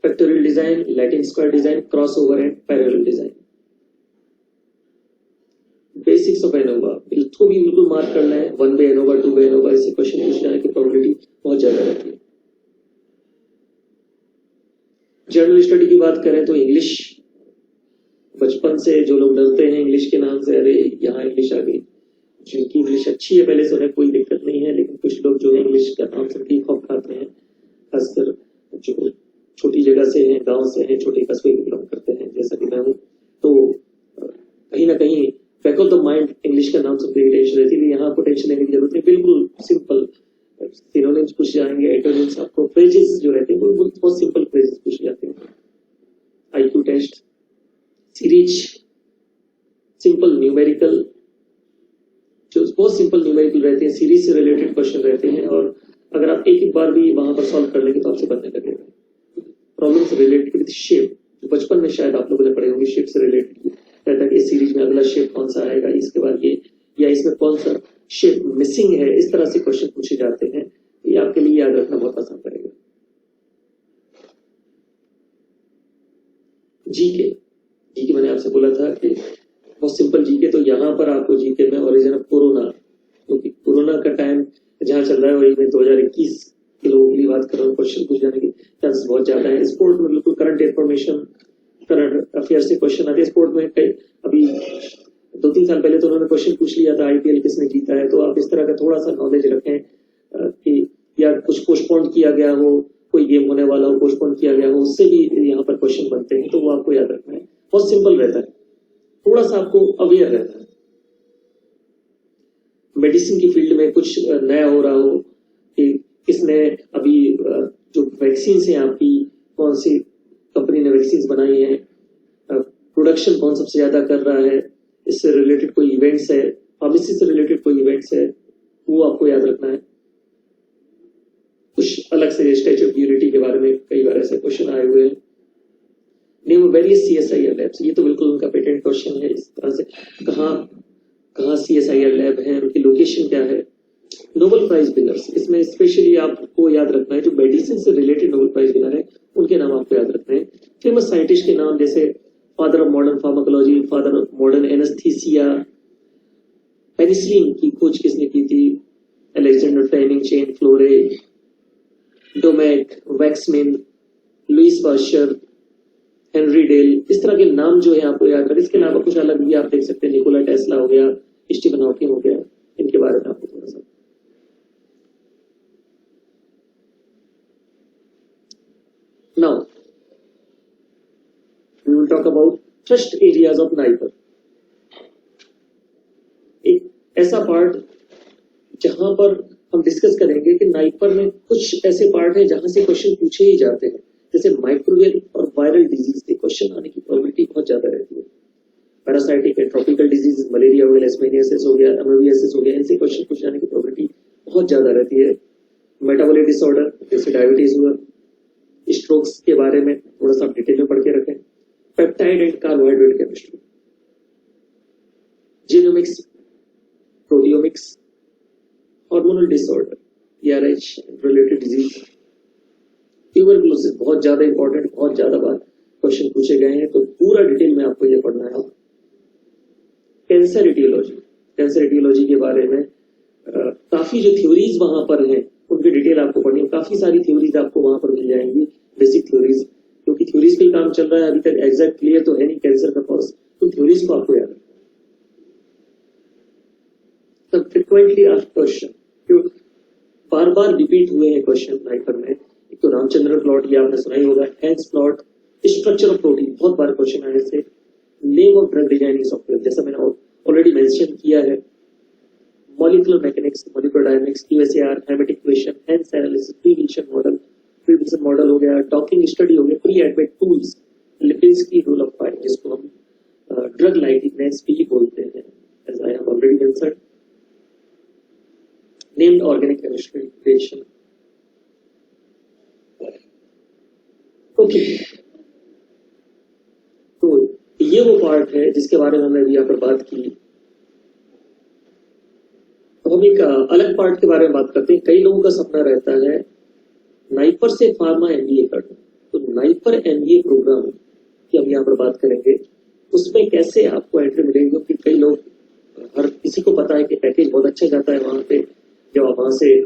factorial design, Latin square design, cross over and parallel design. Basics of ANOVA, इसको भी बिल्कुल मार्क करना है। 1 बाय एनोवा, 2 बाय एनोवा, इससे क्वेश्चन पूछ जाने की प्रोबेबिलिटी बहुत ज्यादा रहती है। जनरल स्टडी की बात करें तो इंग्लिश, बचपन से जो लोग डरते हैं इंग्लिश के नाम से, अरे यहाँ इंग्लिश आ गई, जिनकी इंग्लिश अच्छी है पहले से उन्हें कोई दिक्कत नहीं है, लेकिन कुछ लोग जो है इंग्लिश का नाम से खौफ खाते हैं, खासकर जो छोटी जगह से हैं, गांव से हैं, छोटे कस्बे में बिलोंग करते हैं जैसा कि मैं हूँ, तो कहीं ना कहीं back of the mind English का नाम सबसे टेंशन रहती है। यहाँ आपको टेंशन लेने की जरूरत नहीं, बिल्कुल सिंपल सिनोनिम्स पूछ जाएंगे, एंटोनिम्स, आपको फ्रेजेस जो रहते हैं वो बहुत सिंपल फ्रेजेस पूछ जाते हैं। IQ test, series, simple numerical, जो बहुत सिंपल न्यूमेरिकल रहते हैं, सीरीज से रिलेटेड क्वेश्चन रहते हैं, और अगर आप एक बार भी वहां पर सॉल्व कर लेंगे तो आपसे बनने लगेगा। प्रॉब्लम्स रिलेटेड विद शेप, बचपन में शायद आप लोगों ने पढ़े होंगे, शेप से रिलेटेड रहता है कि इस सीरीज में अगला शेप कौन सा आएगा, इसके बाद ये, या इसमें कौन सा शेप मिसिंग है, इस तरह से क्वेश्चन पूछे जाते हैं। ये आपके लिए याद रखना बहुत आसान पड़ेगा। जीके, जीके मैंने आपसे बोला था कि बहुत सिंपल जीके, तो यहाँ पर आपको जीके में ओरिजिन ऑफ कोरोना, क्योंकि कोरोना का टाइम जहाँ चल रहा है वही मैं 2021 के लोगों के लिए बात कर रहा हूँ, क्वेश्चन पूछ जाने के चांसेस बहुत ज्यादा है। स्पोर्ट में बिल्कुल करंट इन्फॉर्मेशन, करंट अफेयर से क्वेश्चन आते हैं। स्पोर्ट में कई अभी 2-3 साल पहले तो उन्होंने क्वेश्चन पूछ लिया था आईपीएल किसने जीता है, तो आप इस तरह का थोड़ा सा नॉलेज रखें कि या कुछ पोस्टपोन किया गया हो, कोई गेम होने वाला हो पोस्टपोन किया गया हो, उससे भी यहाँ पर क्वेश्चन बनते हैं, तो वो आपको याद रखना है। बहुत सिंपल रहता है, थोड़ा सा आपको अवेयर रहना है। मेडिसिन की फील्ड में कुछ नया हो रहा हो कि किसने अभी जो वैक्सीन है आपकी, कौन सी कंपनी ने वैक्सीन बनाई है, प्रोडक्शन कौन सबसे ज्यादा कर रहा है, इससे रिलेटेड कोई इवेंट्स है, फार्मेसी से रिलेटेड कोई इवेंट्स है, वो आपको याद रखना है। कुछ अलग से स्टैच्यू ऑफ यूनिटी के बारे में कई बार ऐसे क्वेश्चन आए हुए हैं। नेम वेरियस सीएसआईआर लैब्स, ये तो बिल्कुल उनका पेटेंट क्वेश्चन है। इस तरह से कहाँ सीएसआईआर लैब है, उनकी लोकेशन क्या है। नोबेल प्राइज विनर्स, इसमें स्पेशली आपको याद रखना है जो मेडिसिन से रिलेटेड नोबेल प्राइज विनर है उनके नाम आपको याद रखना है। फेमस साइंटिस्ट के नाम जैसे father of modern pharmacology, father of modern anaesthesia, penicillin की खोज किसने की थी, Alexander Fleming, Chain Florey, Domagk, Waksman, Louis Pasteur, Henry Dale, इस तरह के नाम जो है आपको याद रखें। इसके अलावा कुछ अलग भी आप देख सकते हैं, निकोला टेस्ला हो गया, स्टीफन हॉकिंग हो गया, इनके बारे में आपको थोड़ा सा। Now we will talk about thrust areas of NIPER. एक ऐसा पार्ट जहां पर हम डिस्कस करेंगे कि नाइपर में कुछ ऐसे पार्ट है जहां से क्वेश्चन पूछे ही जाते हैं, जैसे माइक्रोबियल और वायरल डिजीज के क्वेश्चन आने की प्रोबेबिलिटी बहुत ज्यादा रहती है। Parasitic and tropical disease, malaria हो गया, लेशमैनियासिस हो गया, एमोबियासिस हो गया, इनसे क्वेश्चन पूछे जाने की प्रोबेबिलिटी बहुत ज्यादा रहती है। मेटाबॉलिक डिसऑर्डर जैसे डायबिटीज हुआ, स्ट्रोक्स के बारे में थोड़ा सा डिटेल में पढ़ के रखें। Peptide and carbohydrate chemistry, genomics, proteomics, hormonal disorder, ERH related disease, tuberculosis बहुत ज्यादा इंपॉर्टेंट, बहुत ज्यादा बार क्वेश्चन पूछे गए हैं, तो पूरा डिटेल में आपको ये पढ़ना है। कैंसर एटियोलॉजी, कैंसर एटियोलॉजी के बारे में काफी जो थ्योरीज वहां पर हैं उनकी डिटेल आपको पढ़नी है। काफी सारी थ्योरीज आपको वहां पर मिल जाएंगी, बेसिक थ्योरीज, क्योंकि थ्योरीज पे काम चल रहा है, अभी तक एग्जैक्ट क्लियर तो है नहीं कैंसर का कॉज, तो थ्योरीज को आपको याद रखना। तब फ्रिक्वेंटली आस्क्ड क्वेश्चन, जो बार बार रिपीट हुए हैं क्वेश्चन नाइपर में, एक तो रामचंद्रन प्लॉट, ये आपने सुना ही होगा, Hans plot, structure of protein, बहुत बार क्वेश्चन आए थे। Name of drug designing software, जैसा मैंने ऑलरेडी मेंशन किया है। Molecular mechanics, molecular dynamics, QSAR, Hammett equation, Hans analysis, prevision model, prevision model हो गया, डॉकिंग स्टडी हो गया, pre admit tools, Lipinski rule of 5, जिसको हम ड्रग लाइकेनेस भी बोलते हैं, as I have already mentioned. Named organic chemistry creation. Okay, तो ये वो पार्ट है जिसके बारे में हमने अभी यहाँ पर बात की। अब हम एक अलग पार्ट के बारे में बात करते हैं। कई लोगों का सपना रहता है नाइपर से फार्मा MBA करना, तो नाइपर MBA प्रोग्राम की हम यहाँ पर बात करेंगे, उसमें कैसे आपको एंट्री मिलेगी, क्योंकि कई लोग, हर किसी को पता है कि पैकेज बहुत अच्छा जाता है वहां पे जब आप वहां से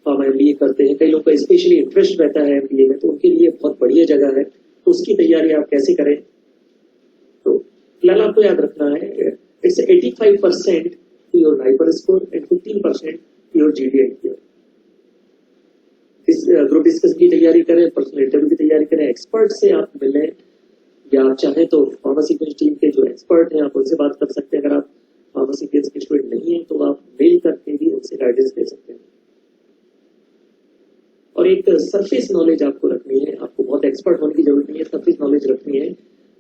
फार्मा MBA करते हैं। कई लोग का स्पेशली इंटरेस्ट रहता है MBA में, तो उनके लिए बहुत बढ़िया जगह है। तो उसकी तैयारी आप कैसे करें, तो फिलहाल आपको याद रखना है, it's 85% your NIPER score and 15% your GD and group discuss की तैयारी करें, पर्सनल इंटरव्यू की तैयारी करें, एक्सपर्ट से आप मिलें, या आप चाहें तो फार्मेसी टीम के जो एक्सपर्ट हैं आप उनसे बात कर सकते हैं। अगर आप फार्मेसी के स्टूडेंट नहीं है तो आप मेल करके भी उनसे गाइडेंस ले सकते हैं। और एक सरफेस नॉलेज आपको रखनी है, आपको बहुत एक्सपर्ट होने की जरूरत नहीं है, सरफेस नॉलेज रखनी है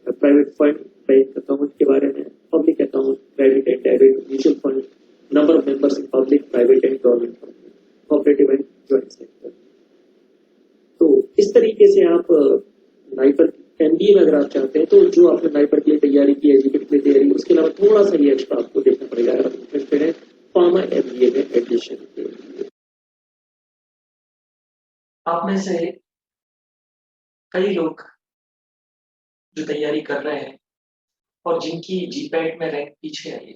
प्राइवेट फंड, बैंक अकाउंट के बारे में, public account, credit and debit, mutual fund, number of members in public, private and government, cooperative and join sector. तो इस तरीके से आप नाइपर एमबीए में अगर आप चाहते हैं तो जो आपने नाइपर के लिए तैयारी की है, जीपीटी के लिए तैयारी, उसके अलावा थोड़ा सा ये एक्स्ट्रा आपको देखना पड़ेगा अगर आप इंटरेस्टेड है फार्मा एमबीए में एडमिशन के लिए। आप में से कई लोग जो तैयारी कर रहे हैं और जिनकी जीपैट में रैंक पीछे आई है,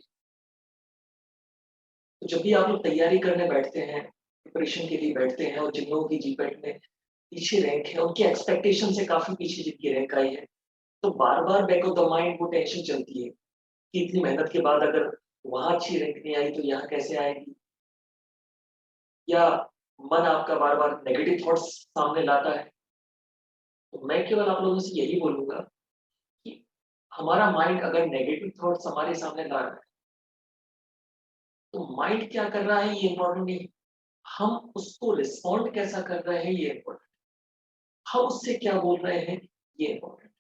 तो जब भी आप लोग तैयारी करने बैठते हैं, प्रिपरेशन के लिए बैठते हैं और जिन लोगों की जीपैट में पीछे रैंक है, उनकी एक्सपेक्टेशन से काफी पीछे जिनकी रैंक आई है, तो बार बार बैक ऑफ द माइंड वो टेंशन चलती है कि इतनी मेहनत के बाद अगर वहां अच्छी रैंक नहीं आई तो यहाँ कैसे आएगी, या मन आपका बार बार नेगेटिव थॉट्स सामने लाता है। तो मैं केवल आप लोगों से यही बोलूंगा कि हमारा माइंड अगर नेगेटिव थॉट्स हमारे सामने ला रहा है, तो माइंड क्या कर रहा है ये इंपॉर्टेंट नहीं, हम उसको रिस्पॉन्ड कैसा कर रहे हैं ये इंपॉर्टेंट, हम उससे क्या बोल रहे हैं ये इंपॉर्टेंट।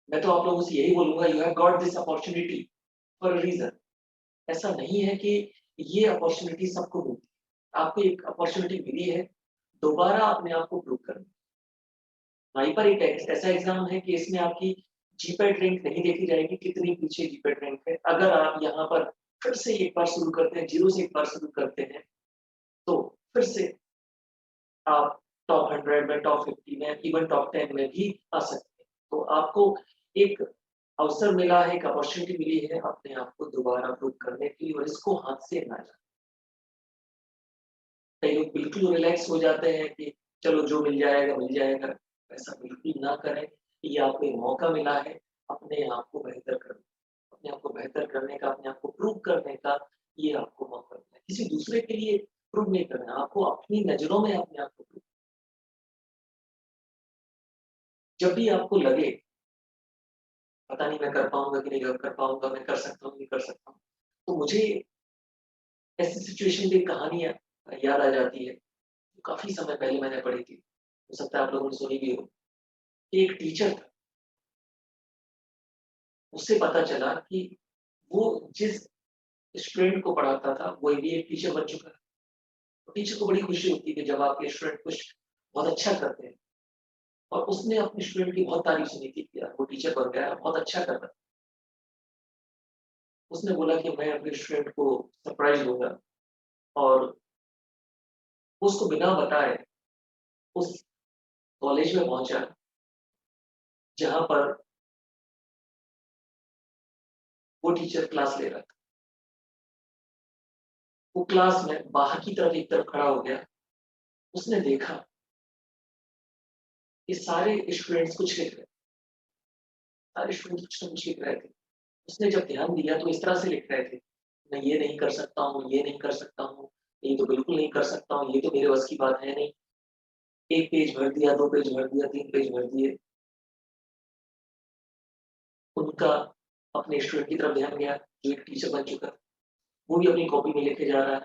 मैं तो आप लोगों से यही बोलूंगा, you have got this opportunity for a reason. ऐसा नहीं है कि ये अपॉर्चुनिटी सबको मिलती है, आपको एक अपॉर्चुनिटी मिली है दोबारा अपने आप को प्रूव करने। नाइपर एक ऐसा एग्जाम है कि इसमें आपकी जीपैट रैंक नहीं देखी जाएगी कितनी पीछे जीपैट रैंक है। अगर आप यहाँ पर फिर से एक बार शुरू करते हैं, जीरो से एक बार शुरू करते हैं, तो फिर से आप टॉप 100 में, टॉप 50 में, इवन टॉप 10 में भी आ सकते हैं। तो आपको एक अवसर मिला है, एक अपॉर्चुनिटी मिली है अपने आप को दोबारा प्रूव करने की, और इसको हाथ से ना जाए। कई लोग बिल्कुल रिलैक्स हो जाते हैं कि चलो जो मिल जाएगा मिल जाएगा। ऐसा बिल्कुल ना करें। ये आपको एक मौका मिला है अपने आप को बेहतर करने, अपने आप को बेहतर करने का, अपने आप को प्रूव करने का। ये आपको मौका मिला है, किसी दूसरे के लिए प्रूव नहीं करना, आपको अपनी नजरों में अपने आप को प्रूव। जब भी आपको लगे पता नहीं मैं कर पाऊंगा कि नहीं कर पाऊंगा, मैं कर सकता हूँ नहीं कर सकता हूँ, तो मुझे ऐसी सिचुएशन की कहानियां याद आ जाती है, जो काफी समय पहले मैंने पढ़ी थी, हो सकता है आप लोगों ने सुनी भी हो। कि एक टीचर था, उससे पता चला कि वो जिस स्टूडेंट को पढ़ाता था वो भी एक टीचर बन चुका है। तो टीचर को बड़ी खुशी होती है कि जब आपके स्टूडेंट कुछ बहुत अच्छा करते हैं, और उसने अपने स्टूडेंट की बहुत तारीफ सुनी थी कि यार वो टीचर बन गया, बहुत अच्छा कर रहा है। उसने बोला कि मैं अपने स्टूडेंट को सरप्राइज दूंगा, और उसको बिना बताए उस कॉलेज में पहुंचा जहां पर वो टीचर क्लास ले रहा था। वो क्लास में बाहर की तरफ एक तरफ खड़ा हो गया। उसने देखा कि सारे स्टूडेंट्स कुछ लिख रहे, सारे स्टूडेंट कुछ ना कुछ लिख रहे थे। उसने जब ध्यान दिया तो इस तरह से लिख रहे थे, मैं ये नहीं कर सकता हूँ, ये नहीं कर सकता हूँ, ये तो बिल्कुल नहीं कर सकता हूँ, ये तो मेरे बस की बात है नहीं। एक पेज भर दिया, दो पेज भर दिया, तीन पेज भर दिए। उनका अपने स्टूडेंट की तरफ ध्यान गया जो एक टीचर बन चुका है। वो भी अपनी कॉपी में लिखे जा रहा है,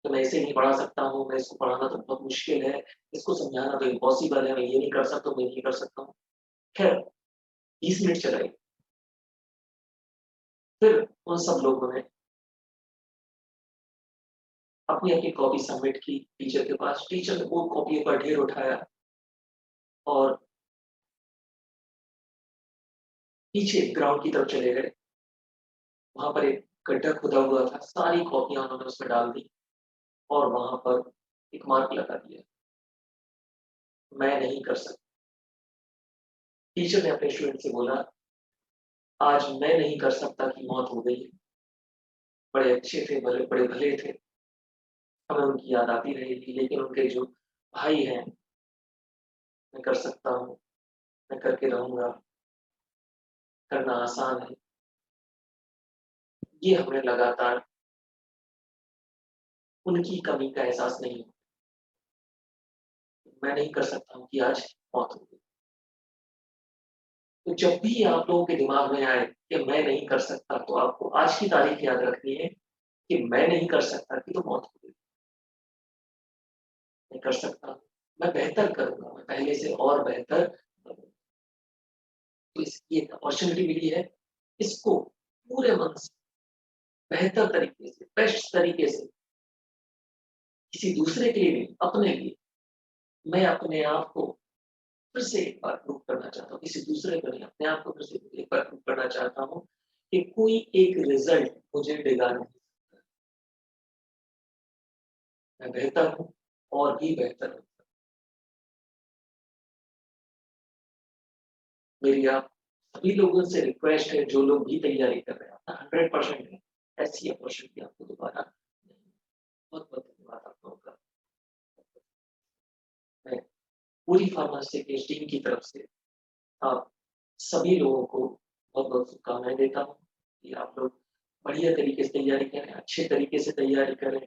तो मैं इसे नहीं पढ़ा सकता हूँ, मैं इसको पढ़ाना तो बहुत मुश्किल है, इसको समझाना तो इम्पॉसिबल है, मैं ये नहीं कर सकता हूँ, मैं नहीं कर सकता हूँ। खैर 20 मिनट चलाए, फिर उन सब लोगों ने अपनी अपनी कॉपी सबमिट की टीचर के पास। टीचर ने वो कॉपियों का ढेर उठाया और पीछे ग्राउंड की तरफ चले गए। वहां पर एक गड्ढा खुदा हुआ था, सारी कॉपियां उन्होंने उसमें डाल दी और वहां पर एक मार्क लगा दिया, मैं नहीं कर सकता। टीचर ने अपने स्टूडेंट से बोला, आज मैं नहीं कर सकता की मौत हो गई। बड़े अच्छे थे, बड़े बड़े भले थे, हमें उनकी याद आती रहेगी, लेकिन उनके जो भाई हैं, मैं कर सकता हूँ, मैं करके रहूंगा, करना आसान है। ये हमें लगातार उनकी कमी का एहसास नहीं हो, मैं नहीं कर सकता हूँ कि आज मौत हो गई। तो जब भी आप लोगों के दिमाग में आए कि मैं नहीं कर सकता, तो आपको आज की तारीख याद रखनी है कि मैं नहीं कर सकता कि तो मौत हो गई। मैं कर सकता हूँ, मैं बेहतर करूंगा, मैं पहले से और बेहतर करूंगा। तो इसकी एक अपॉर्चुनिटी मिली है, इसको पूरे मन से, बेहतर तरीके से, बेस्ट तरीके से किसी दूसरे के लिए नहीं, अपने लिए। मैं अपने आप को फिर से एक बार प्रूव करना चाहता हूँ, किसी दूसरे को नहीं, अपने आप को फिर से एक बार प्रूव करना चाहता हूँ कि कोई एक रिजल्ट मुझे डिगा नहीं सकता। मैं बेहतर हूँ और भी बेहतर हूँ। मेरी आप सभी लोगों से रिक्वेस्ट है, जो लोग भी तैयारी कर रहे हैं, अपना 100% दें। ऐसी अपॉर्चुनिटी आपको दोबारा नहीं। बहुत-बहुत धन्यवाद आप लोगों का। मैं पूरी फार्मास्यूटिकल्स टीम की तरफ से आप सभी लोगों को बहुत-बहुत शुभकामनाएँ देता हूँ कि आप लोग बढ़िया तरीके से तैयारी करें, अच्छे तरीके से तैयारी करें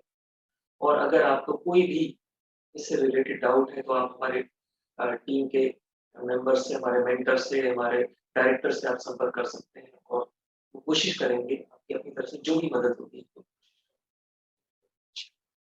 और अगर आपको कोई भी इससे रिलेटेड डाउट है तो आप हमारे टीम के मेंबर से, हमारे मेंटर से, हमारे डायरेक्टर से आप संपर्क कर सकते हैं और वो कोशिश करेंगे आपकी अपनी तरफ से जो भी मदद होगी